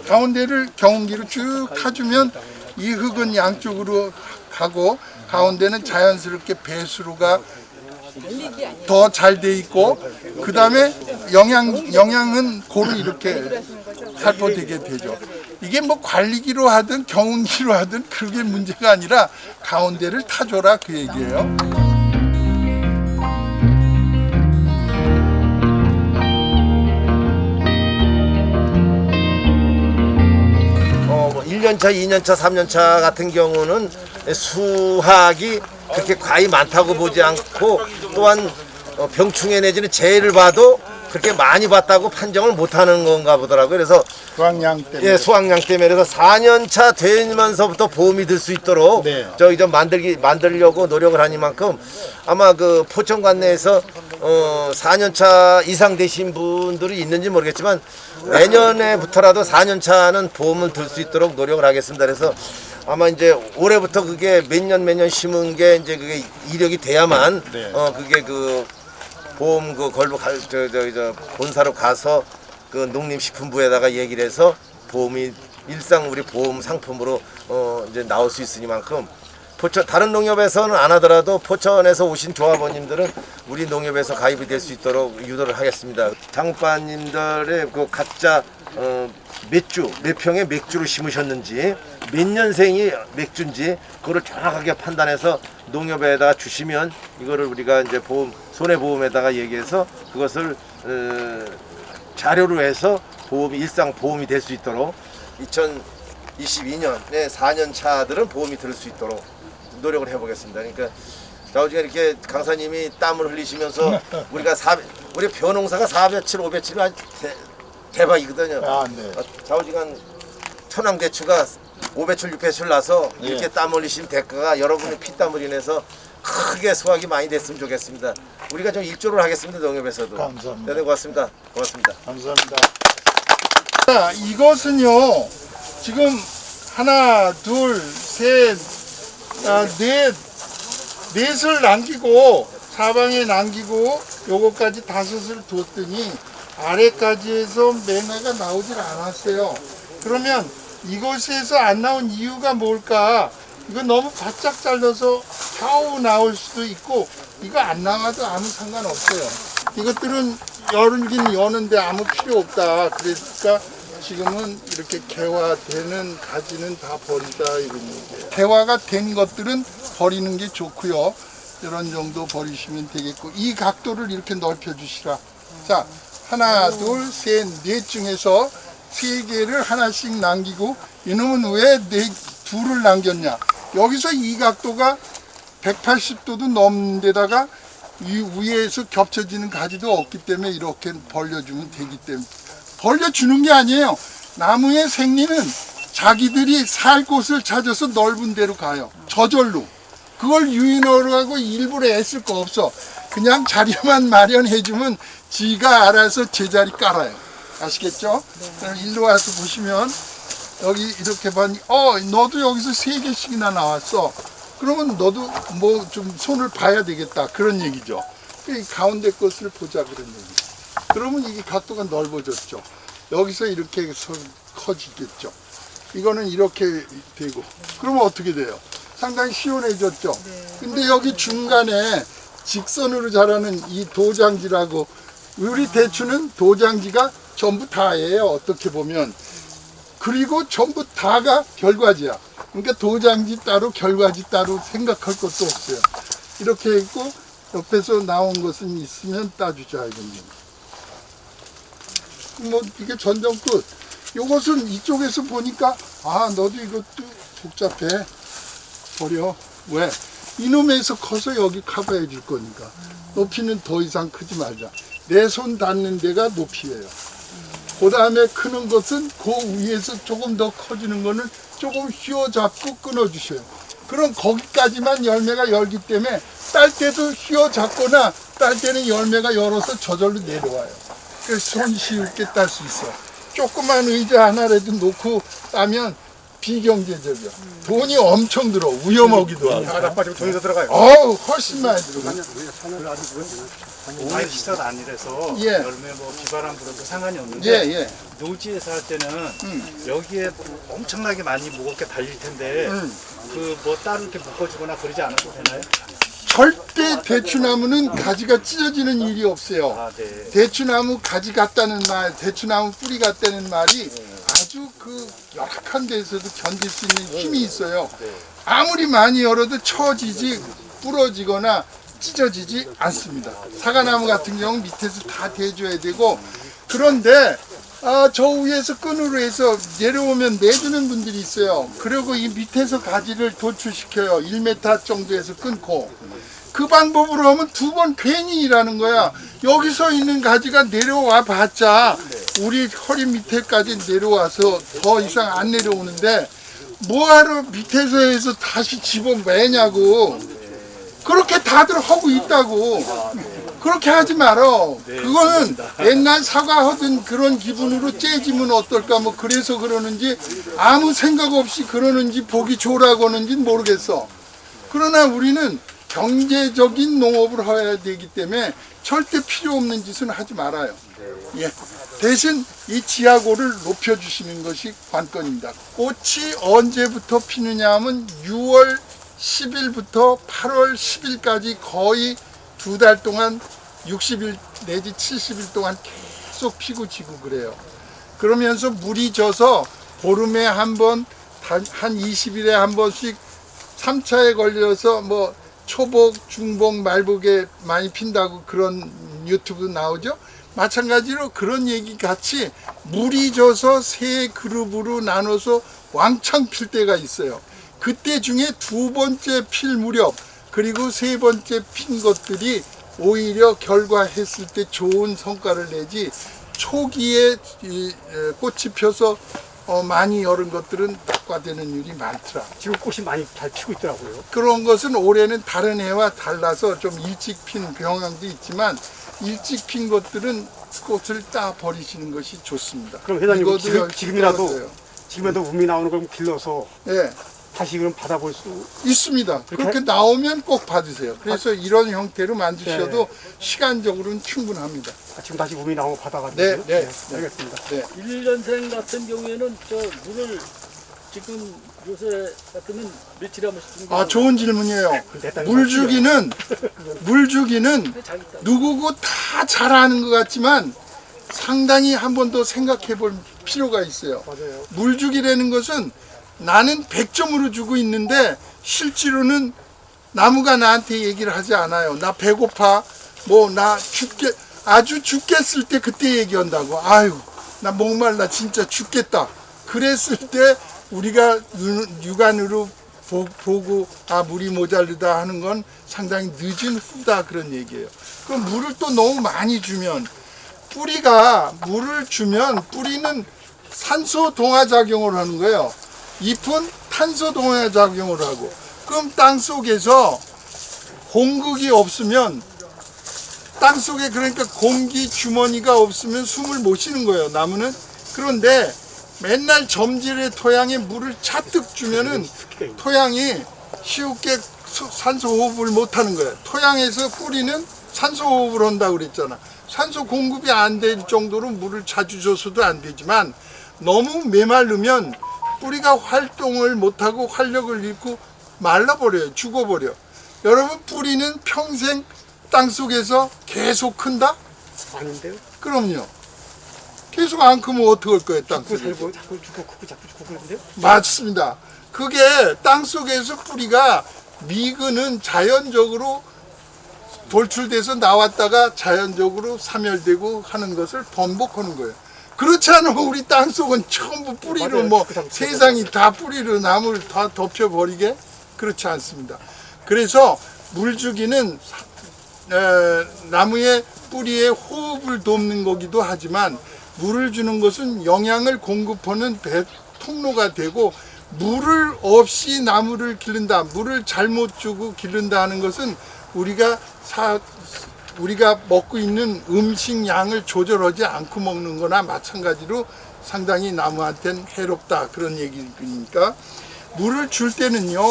가운데를 경운기로 쭉 타주면 이 흙은 양쪽으로 가고 가운데는 자연스럽게 배수로가 더 잘 돼 있고, 그 다음에 영양은 고루 이렇게 살포되게 되죠. 이게 뭐 관리기로 하든 경운기로 하든 그게 문제가 아니라 가운데를 타줘라 그 얘기예요. 뭐 1년차, 2년차, 3년차 같은 경우는 수확이 그렇게 과히 많다고 보지 않고, 또한 병충해 내지는 재해를 봐도 그렇게 많이 봤다고 판정을 못하는 건가 보더라고요. 그래서 수확량 때문에. 예, 수확량 때문에. 그래서 4년차 되면서부터 보험이 들 수 있도록 네. 저희 좀 만들려고 노력을 하니만큼, 아마 그 포천 관내에서 4년차 이상 되신 분들이 있는지 모르겠지만 내년에부터라도 4년차는 보험을 들 수 있도록 노력을 하겠습니다. 그래서 아마 이제 올해부터 그게 몇 년 심은 게 이제 그게 이력이 돼야만 그게 그 보험 그 걸로 본사로 가서 그 농림식품부에다가 얘기를 해서 보험이 일상 우리 보험 상품으로 이제 나올 수 있으니만큼, 포천 다른 농협에서는 안 하더라도 포천에서 오신 조합원님들은 우리 농협에서 가입이 될 수 있도록 유도를 하겠습니다. 장국반님들의 그 각자 몇 평에 맥주를 심으셨는지, 몇 년생이 맥주인지 그거를 정확하게 판단해서 농협에다가 주시면 이거를 우리가 이제 손해보험에다가 얘기해서 그것을 자료로 해서 일상 보험이 될 수 있도록 2022년에 4년 차들은 보험이 들 수 있도록 노력을 해보겠습니다. 그러니까 좌우지간 이렇게 강사님이 땀을 흘리시면서 우리 벼농사가 4배칠, 5배칠이 아주 대박이거든요. 네. 좌우지간 천황대추가 5배출, 6배출 나서 이렇게 땀 흘리신 대가가 여러분의 피땀을 인해서 크게 수확이 많이 됐으면 좋겠습니다. 우리가 좀 일조를 하겠습니다. 농협에서도. 감사합니다. 네, 고맙습니다. 감사합니다. 자, 이것은요, 지금 하나, 둘, 셋, 넷을 남기고 사방에 남기고 요거까지 5을 뒀더니 아래까지 해서 맹아가 나오질 않았어요. 그러면 이곳에서 안 나온 이유가 뭘까? 이거 너무 바짝 잘라서 겨우 나올 수도 있고, 이거 안 나와도 아무 상관없어요. 이것들은 열긴 여는데 아무 필요 없다. 그러니까 지금은 이렇게 개화되는 가지는 다 버리자 이런 얘기예요. 개화가 된 것들은 버리는 게 좋고요. 이런 정도 버리시면 되겠고, 이 각도를 이렇게 넓혀 주시라. 자, 하나, 둘, 셋, 넷 중에서 3개를 하나씩 남기고, 이놈은 왜 둘을 남겼냐? 여기서 이 각도가 180도도 넘는 데다가 이 위에서 겹쳐지는 가지도 없기 때문에 이렇게 벌려주면 되기 때문에. 벌려주는 게 아니에요. 나무의 생리는 자기들이 살 곳을 찾아서 넓은 데로 가요. 저절로. 그걸 유인하려고 일부러 애쓸 거 없어. 그냥 자리만 마련해주면 지가 알아서 제자리 깔아요. 아시겠죠? 그럼 일로 와서 보시면 여기 이렇게 봤니? 너도 여기서 3개씩이나 나왔어. 그러면 너도 뭐 좀 손을 봐야 되겠다. 그런 얘기죠. 이 가운데 것을 보자 그런 얘기예요. 그러면 이게 각도가 넓어졌죠. 여기서 이렇게 해서 커지겠죠. 이거는 이렇게 되고. 그러면 어떻게 돼요? 상당히 시원해졌죠. 근데 여기 중간에 직선으로 자라는 이 도장지라고, 우리 대추는 도장지가 전부 다예요. 어떻게 보면. 그리고 전부 다가 결과지야. 그러니까 도장지 따로 결과지 따로 생각할 것도 없어요. 이렇게 했고 옆에서 나온 것은 있으면 따주자 이겁니다. 뭐 이게 전정 끝. 요것은 이쪽에서 보니까 아 너도 이것도 복잡해. 버려. 왜? 이놈에서 커서 여기 커버해 줄 거니까. 높이는 더 이상 크지 말자. 내 손 닿는 데가 높이예요. 그 다음에 크는 것은 그 위에서 조금 더 커지는 거는 조금 휘어잡고 끊어주셔요. 그럼 거기까지만 열매가 열기 때문에 딸 때도 휘어잡거나 딸 때는 열매가 열어서 저절로 내려와요. 그래서 손 쉽게 딸 수 있어. 조그만 의자 하나라도 놓고 따면 비경제적이야. 돈이 엄청 들어. 우여먹기도 하고. 다 빠지고 돈이 더 들어가요. 훨씬 많이 들어가. 아예 시사가 아니라서 예. 열매 뭐 비바람 불어도 상관이 없는데 예. 노지에서 할 때는 여기에 엄청나게 많이 무겁게 달릴 텐데 그 뭐 따로 이렇게 묶어주거나 그러지 않아도 되나요? 절대 대추나무는 가지가 찢어지는 일이 없어요. 아, 네. 대추나무 가지 같다는 말, 대추나무 뿌리 같다는 말이 아주 그 열악한 데에서도 견딜 수 있는 힘이 있어요. 아무리 많이 열어도 처지지 부러지거나 찢어지지 않습니다. 사과나무 같은 경우 밑에서 다 대줘야 되고, 그런데 저 위에서 끈으로 해서 내려오면 내주는 분들이 있어요. 그리고 이 밑에서 가지를 도출시켜요. 1m 정도에서 끊고. 그 방법으로 하면 두 번 괜히 일하는 거야. 여기서 있는 가지가 내려와 봤자 우리 허리 밑에까지 내려와서 더 이상 안 내려오는데 뭐하러 밑에서 해서 다시 집어매냐고. 그렇게 다들 하고 있다고. 그렇게 하지 말어. 그거는 옛날 사과 하던 그런 기분으로 째지면 어떨까 뭐 그래서 그러는지 아무 생각 없이 그러는지 보기 좋으라고 하는지 모르겠어. 그러나 우리는 경제적인 농업을 해야 되기 때문에 절대 필요 없는 짓은 하지 말아요. 예. 대신 이 지하고를 높여주시는 것이 관건입니다. 꽃이 언제부터 피느냐 하면 6월 10일부터 8월 10일까지 거의 2달 동안 60일 내지 70일 동안 계속 피고 지고 그래요. 그러면서 물이 져서 보름에 한 번, 한 20일에 한 번씩 3차에 걸려서 뭐 초복, 중복, 말복에 많이 핀다고 그런 유튜브 나오죠. 마찬가지로 그런 얘기 같이 물이 져서 세 그룹으로 나눠서 왕창 필 때가 있어요. 그때 중에 두 번째 필 무렵 그리고 세 번째 핀 것들이 오히려 결과했을 때 좋은 성과를 내지 초기에 꽃이 펴서 많이 열은 것들은 낙과되는 일이 많더라. 지금 꽃이 많이 잘 피고 있더라고요. 그런 것은 올해는 다른 해와 달라서 좀 일찍 핀 병향도 있지만 일찍 핀 것들은 꽃을 따 버리시는 것이 좋습니다. 그럼 회장님 이것도 열심히 지금이라도 떨어져요. 지금이라도 음이 나오는 걸 길러서 예. 다시 그럼 받아볼 수 있습니다. 그렇게 나오면 꼭 받으세요. 그래서 이런 형태로 만드셔도 시간적으로는 충분합니다. 지금 다시 음이 나오면 받아가지고. 네. 알겠습니다. 1년생 같은 경우에는 저 물을 지금 요새 같으면 며칠에 한 번씩 주는 게 좋은 질문이에요. 물 주기는 누구고 다 잘하는 것 같지만 상당히 한 번 더 생각해 볼 필요가 있어요. 맞아요. 물 주기라는 것은 나는 100점으로 주고 있는데 실제로는 나무가 나한테 얘기를 하지 않아요. 나 배고파, 나 죽겠을 때 그때 얘기한다고. 아유, 나 목말라 진짜 죽겠다. 그랬을 때 우리가 육안으로 보고 물이 모자르다 하는 건 상당히 늦은 후다 그런 얘기예요. 그럼 물을 또 너무 많이 주면 뿌리가 물을 주면 뿌리는 산소 동화 작용을 하는 거예요. 잎은 탄소 동화 작용을 하고 그럼 땅 속에서 공극이 없으면 땅 속에 그러니까 공기 주머니가 없으면 숨을 못 쉬는 거예요. 나무는. 그런데 맨날 점질의 토양에 물을 잔뜩 주면은 토양이 쉽게 산소 호흡을 못 하는 거예요. 토양에서 뿌리는 산소 호흡을 한다고 그랬잖아. 산소 공급이 안 될 정도로 물을 자주 줘서도 안 되지만 너무 메마르면 뿌리가 활동을 못하고 활력을 잃고 말라버려요. 죽어버려. 여러분, 뿌리는 평생 땅속에서 계속 큰다? 아닌데요? 그럼요. 계속 안 크면 어떡할 거예요, 땅속에서? 자꾸 죽고 크고 자꾸 죽고 그러는데요? 맞습니다. 그게 땅속에서 뿌리가 미근은 자연적으로 돌출돼서 나왔다가 자연적으로 사멸되고 하는 것을 번복하는 거예요. 그렇지 않으면 우리 땅속은 전부 뿌리로 맞아요. 뭐 죽고 세상이 다 뿌리로 나무를 다 덮여버리게? 그렇지 않습니다. 그래서 물주기는 나무의 뿌리에 호흡을 돕는 거기도 하지만 물을 주는 것은 영양을 공급하는 통로가 되고, 물을 없이 나무를 기른다, 물을 잘못 주고 기른다 하는 것은 우리가 먹고 있는 음식 양을 조절하지 않고 먹는 거나 마찬가지로 상당히 나무한테는 해롭다, 그런 얘기니까 물을 줄 때는요,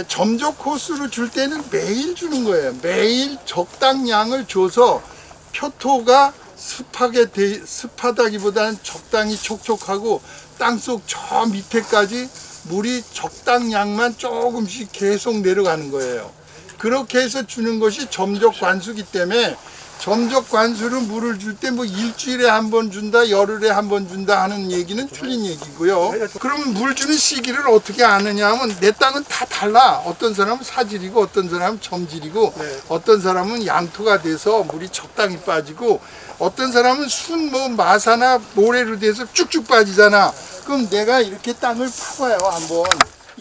점적 코스로 줄 때는 매일 주는 거예요. 매일 적당량을 줘서 표토가 습하다기보다는 적당히 촉촉하고 땅속 저 밑에까지 물이 적당량만 조금씩 계속 내려가는 거예요. 그렇게 해서 주는 것이 점적 관수기 때문에, 점적 관수로 물을 줄 때 뭐 일주일에 한 번 준다, 열흘에 한 번 준다 하는 얘기는 틀린 얘기고요. 그러면 물 주는 시기를 어떻게 아느냐 하면 내 땅은 다 달라. 어떤 사람은 사질이고 어떤 사람은 점질이고 어떤 사람은 양토가 돼서 물이 적당히 빠지고 어떤 사람은 마사나 모래로 돼서 쭉쭉 빠지잖아. 그럼 내가 이렇게 땅을 파봐요, 한번.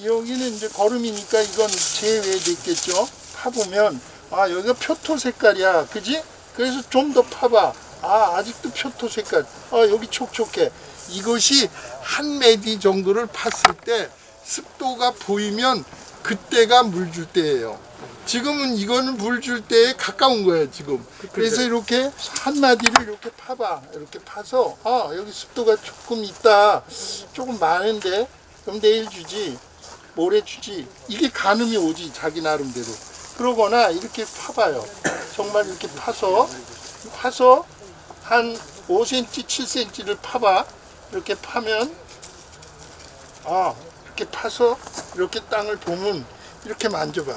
여기는 이제 거름이니까 이건 제외됐겠죠. 파보면 여기가 표토 색깔이야, 그지? 그래서 좀 더 파봐. 아직도 표토 색깔. 여기 촉촉해. 이것이 한 메디 정도를 팠을 때 습도가 보이면 그때가 물 줄 때예요. 지금은 이거는 물 줄 때에 가까운 거예요, 지금. 그래서 이렇게 한 마디를 이렇게 파봐. 이렇게 파서 여기 습도가 조금 있다, 조금 많은데 그럼 내일 주지, 모레 주지. 이게 가늠이 오지, 자기 나름대로. 그러거나 이렇게 파봐요. 정말 이렇게 파서 한 5cm, 7cm를 파봐. 이렇게 파면 이렇게 파서 이렇게 땅을 보면 이렇게 만져봐.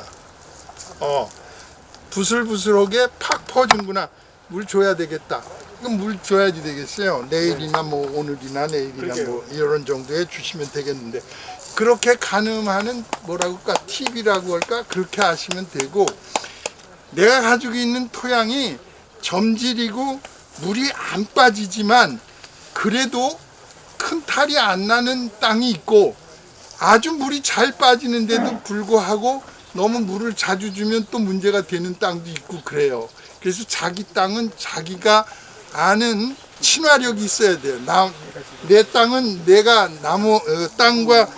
부슬부슬하게 팍 퍼진구나. 물 줘야 되겠다. 그럼 물 줘야지 되겠어요. 내일이나 뭐 오늘이나 내일이나 뭐 이런 정도에 주시면 되겠는데, 그렇게 가늠하는 뭐라고 할까, 팁이라고 할까, 그렇게 하시면 되고, 내가 가지고 있는 토양이 점질이고 물이 안 빠지지만 그래도 큰 탈이 안 나는 땅이 있고, 아주 물이 잘 빠지는데도 불구하고 너무 물을 자주 주면 또 문제가 되는 땅도 있고 그래요. 그래서 자기 땅은 자기가 아는 친화력이 있어야 돼요. 내 땅은 내가 땅과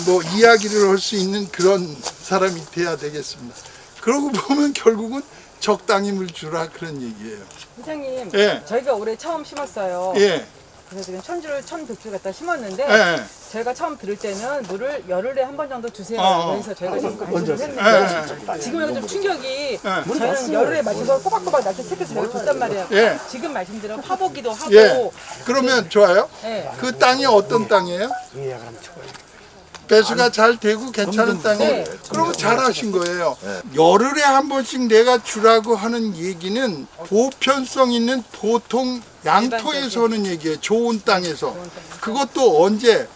뭐 이야기를 할 수 있는 그런 사람이 돼야 되겠습니다. 그러고 보면 결국은 적당히 물 주라, 그런 얘기예요. 회장님, 예. 저희가 올해 처음 심었어요. 예. 그래서 지금 천백줄 갖다 심었는데 예. 저희가 처음 들을 때는 물을 열흘에 한 번 정도 주세요. 그래서 저희가 지금 말씀을 했는데 지금 여기 좀 충격이, 저희는 열흘에 맞춰서 꼬박꼬박 낮춰 체크해서 저희가 줬단 말이에요. 예. 지금 말씀대로 파보기도 하고. 예. 그러면 좋아요. 예. 그 땅이 어떤 땅이에요? 배수가 잘 되고 괜찮은 땅이에요. 그러면 잘하신 거예요. 열흘에 한 번씩 내가 주라고 하는 얘기는 보편성 있는 보통 양토에서 하는 얘기예요. 좋은 땅에서. 그것도 언제?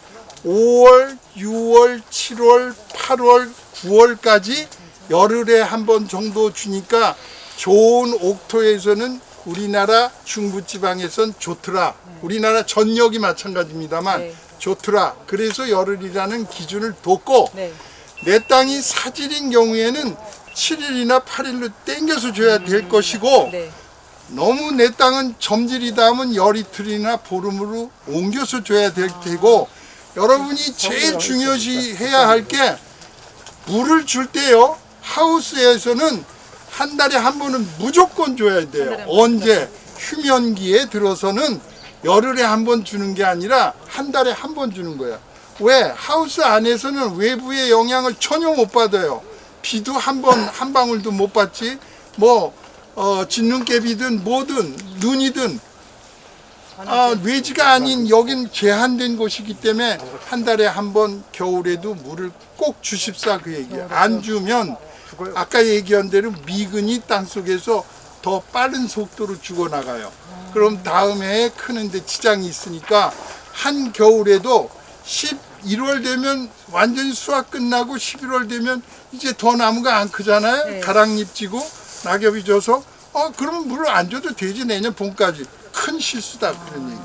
5월, 6월, 7월, 8월, 9월까지 열흘에 한 번 정도 주니까 좋은 옥토에서는 우리나라 중부지방에선 좋더라. 우리나라 전역이 마찬가지입니다만 좋더라. 그래서 열흘이라는 기준을 뒀고, 내 땅이 사질인 경우에는 7일이나 8일로 땡겨서 줘야 될 것이고, 너무 내 땅은 점질이다 하면 열이틀이나 보름으로 옮겨서 줘야 될 테고, 여러분이 제일 중요시 해야 할 게 물을 줄 때요, 하우스에서는 한 달에 한 번은 무조건 줘야 돼요. 언제? 휴면기에 들어서는 열흘에 한 번 주는 게 아니라 한 달에 한 번 주는 거야. 왜? 하우스 안에서는 외부의 영향을 전혀 못 받아요. 비도 한 방울도 못 받지, 진눈깨비든 뭐든 눈이든 외지가 아닌 여긴 제한된 곳이기 때문에 한 달에 한 번 겨울에도 물을 꼭 주십사 그 얘기예요. 안 주면 아까 얘기한 대로 미근이 땅속에서 더 빠른 속도로 죽어나가요. 그럼 다음 해에 크는데 지장이 있으니까 한 겨울에도 11월 되면 완전히 수확 끝나고 11월 되면 이제 더 나무가 안 크잖아요. 가랑잎 지고 낙엽이 져서 그러면 물을 안 줘도 되지 내년 봄까지. 큰 실수다 그런 얘기.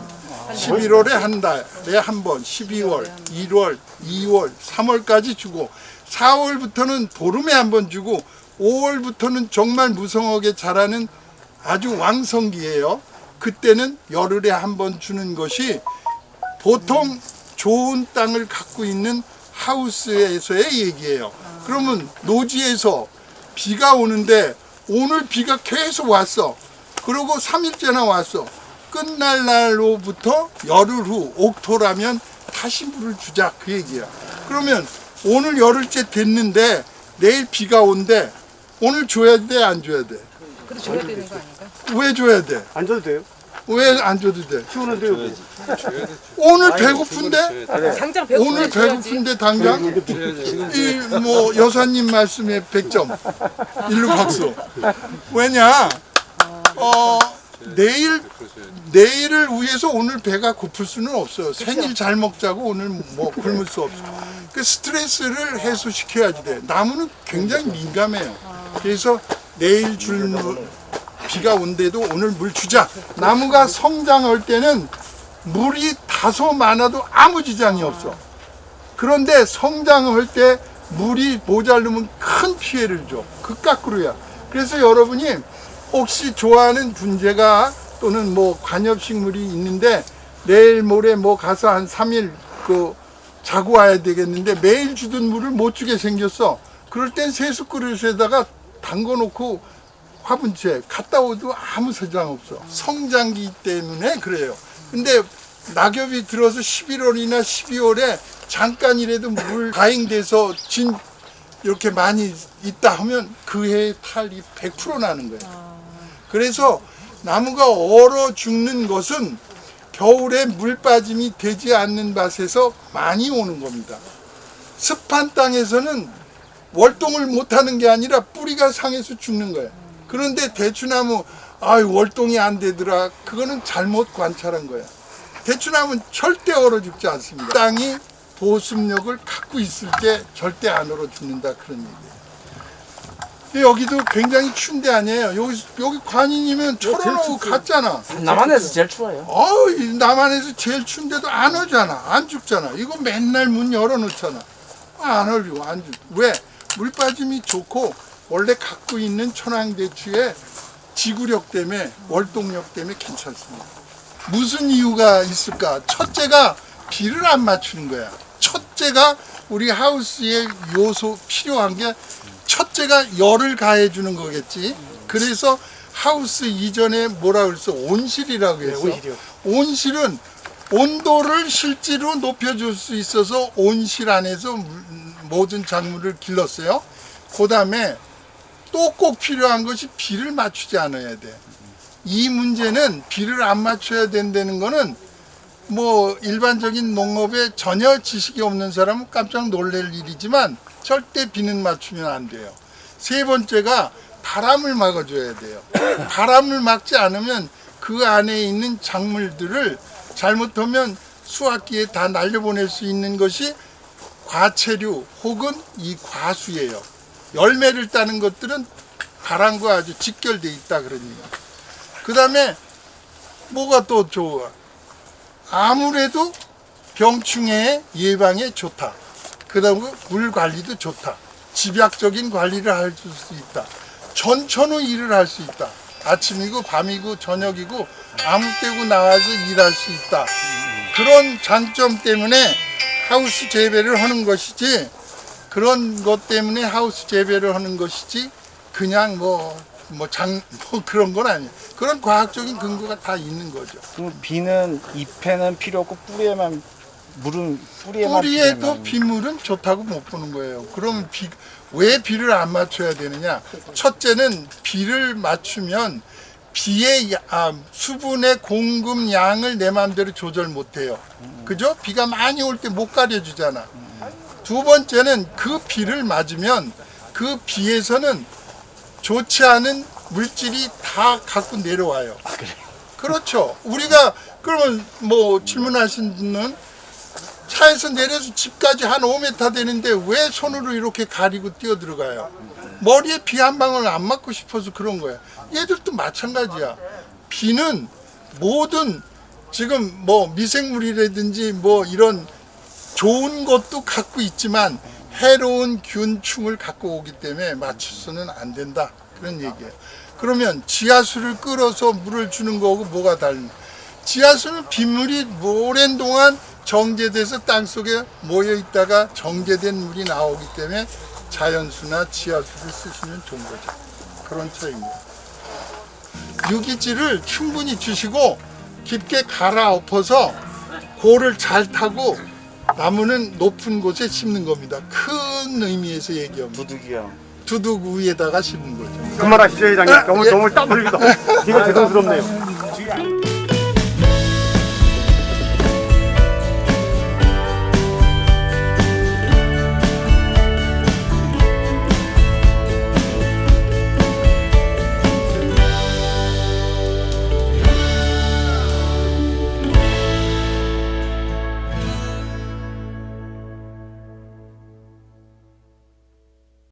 11월에 한 달에 한 번, 12월, 1월, 2월, 3월까지 주고 4월부터는 보름에 한 번 주고 5월부터는 정말 무성하게 자라는 아주 왕성기예요. 그때는 열흘에 한 번 주는 것이 보통 좋은 땅을 갖고 있는 하우스에서의 얘기예요. 그러면 노지에서 비가 오는데 오늘 비가 계속 왔어. 그리고 3일째나 왔어. 끝날 날로부터 열흘 후 옥토라면 다시 물을 주자 그 얘기야. 그러면 오늘 열흘째 됐는데 내일 비가 온대. 오늘 줘야 돼 안 줘야 돼? 그래도 줘야 되는 거 아닌가? 왜 줘야 돼? 안 줘도 돼요? 왜 안 줘도 돼? 키우는데요. 오늘 배고픈데? 당장 오늘 배고픈데 당장? 이 여사님 말씀에 100점. 일루 박수. 왜냐? 내일을 위해서 오늘 배가 고플 수는 없어요. 생일 잘 먹자고 오늘 굶을 수 없어. 그 스트레스를 해소시켜야지 돼. 나무는 굉장히 민감해요. 그래서 내일 줄 비가 온데도 오늘 물 주자. 나무가 성장할 때는 물이 다소 많아도 아무 지장이 없어. 그런데 성장할 때 물이 모자르면 큰 피해를 줘. 그 거꾸로야. 그래서 여러분이 혹시 좋아하는 분재가 또는 관엽식물이 있는데 내일 모레 가서 한 3일 자고 와야 되겠는데 매일 주던 물을 못 주게 생겼어. 그럴 땐 세숫그릇에다가 담궈 놓고 화분채 갔다 오도 아무 지장 없어. 성장기 때문에 그래요. 근데 낙엽이 들어서 11월이나 12월에 잠깐이라도 물 가잉돼서 진 이렇게 많이 있다 하면 그 해의 탈이 100% 나는 거예요. 그래서 나무가 얼어 죽는 것은 겨울에 물 빠짐이 되지 않는 밭에서 많이 오는 겁니다. 습한 땅에서는 월동을 못하는 게 아니라 뿌리가 상해서 죽는 거예요. 그런데 대추나무 월동이 안 되더라. 그거는 잘못 관찰한 거예요. 대추나무는 절대 얼어 죽지 않습니다. 땅이 보습력을 갖고 있을 때 절대 안 얼어 죽는다 그런 얘기예요. 여기도 굉장히 추운 데 아니에요. 여기 관인이면 철원하고 같잖아. 남한에서 제일 추워요. 남한에서 제일 추운데도 안 오잖아. 안 죽잖아. 이거 맨날 문 열어놓잖아. 안 얼리고 안 죽. 왜? 물 빠짐이 좋고 원래 갖고 있는 천황대추의 지구력 때문에 월동력 때문에 괜찮습니다. 무슨 이유가 있을까? 첫째가 비를 안 맞추는 거야. 첫째가 우리 하우스의 요소 필요한 게 첫째가 열을 가해주는 거겠지. 그래서 하우스 이전에 뭐라 그랬어? 온실이라고 했어. 온실은 온도를 실제로 높여줄 수 있어서 온실 안에서 모든 작물을 길렀어요. 그 다음에 또 꼭 필요한 것이 비를 맞추지 않아야 돼. 이 문제는 비를 안 맞춰야 된다는 거는 일반적인 농업에 전혀 지식이 없는 사람은 깜짝 놀랄 일이지만 절대 비는 맞추면 안 돼요. 세 번째가 바람을 막아줘야 돼요. 바람을 막지 않으면 그 안에 있는 작물들을 잘못하면 수확기에 다 날려보낼 수 있는 것이 과체류 혹은 이 과수예요. 열매를 따는 것들은 바람과 아주 직결돼 있다 그런 얘기예요. 그 다음에 뭐가 또 좋아? 아무래도 병충해 예방에 좋다. 그 다음에 물 관리도 좋다. 집약적인 관리를 할 수 있다. 전천후 일을 할 수 있다. 아침이고 밤이고 저녁이고 아무 때고 나와서 일할 수 있다. 그런 장점 때문에 하우스 재배를 하는 것이지, 그런 것 때문에 하우스 재배를 하는 것이지 그냥 그런 건 아니에요. 그런 과학적인 근거가 다 있는 거죠. 비는 잎에는 필요 없고 뿌리에만 물은 뿌리에만 뿌리에도 비물은 좋다고 못 보는 거예요. 그러면 왜 비를 안 맞춰야 되느냐? 첫째는 비를 맞추면 비의 수분의 공급량을 내 마음대로 조절 못 해요. 그죠? 비가 많이 올 때 못 가려주잖아. 두 번째는 그 비를 맞으면 그 비에서는 좋지 않은 물질이 다 갖고 내려와요. 그렇죠. 우리가 그러면 뭐 질문하신 분은 차에서 내려서 집까지 한 5m 되는데 왜 손으로 이렇게 가리고 뛰어 들어가요? 머리에 비 한 방울 안 맞고 싶어서 그런 거야. 얘들도 마찬가지야. 비는 모든 지금 뭐 미생물이라든지 뭐 이런 좋은 것도 갖고 있지만 해로운 균충을 갖고 오기 때문에 맞춰서는 안 된다. 그런 얘기예요. 그러면 지하수를 끌어서 물을 주는 거하고 뭐가 다른? 지하수는 빗물이 오랜 동안 정제돼서 땅속에 모여 있다가 정제된 물이 나오기 때문에 자연수나 지하수를 쓰시면 좋은 거죠. 그런 차이입니다. 유기질을 충분히 주시고 깊게 갈아엎어서 골을 잘 타고 나무는 높은 곳에 심는 겁니다. 큰 의미에서 얘기하면 두둑 위에다가 심는 거죠. 그만하시죠, 회장님. 너무 땀 흘리다. 이거 죄송스럽네요.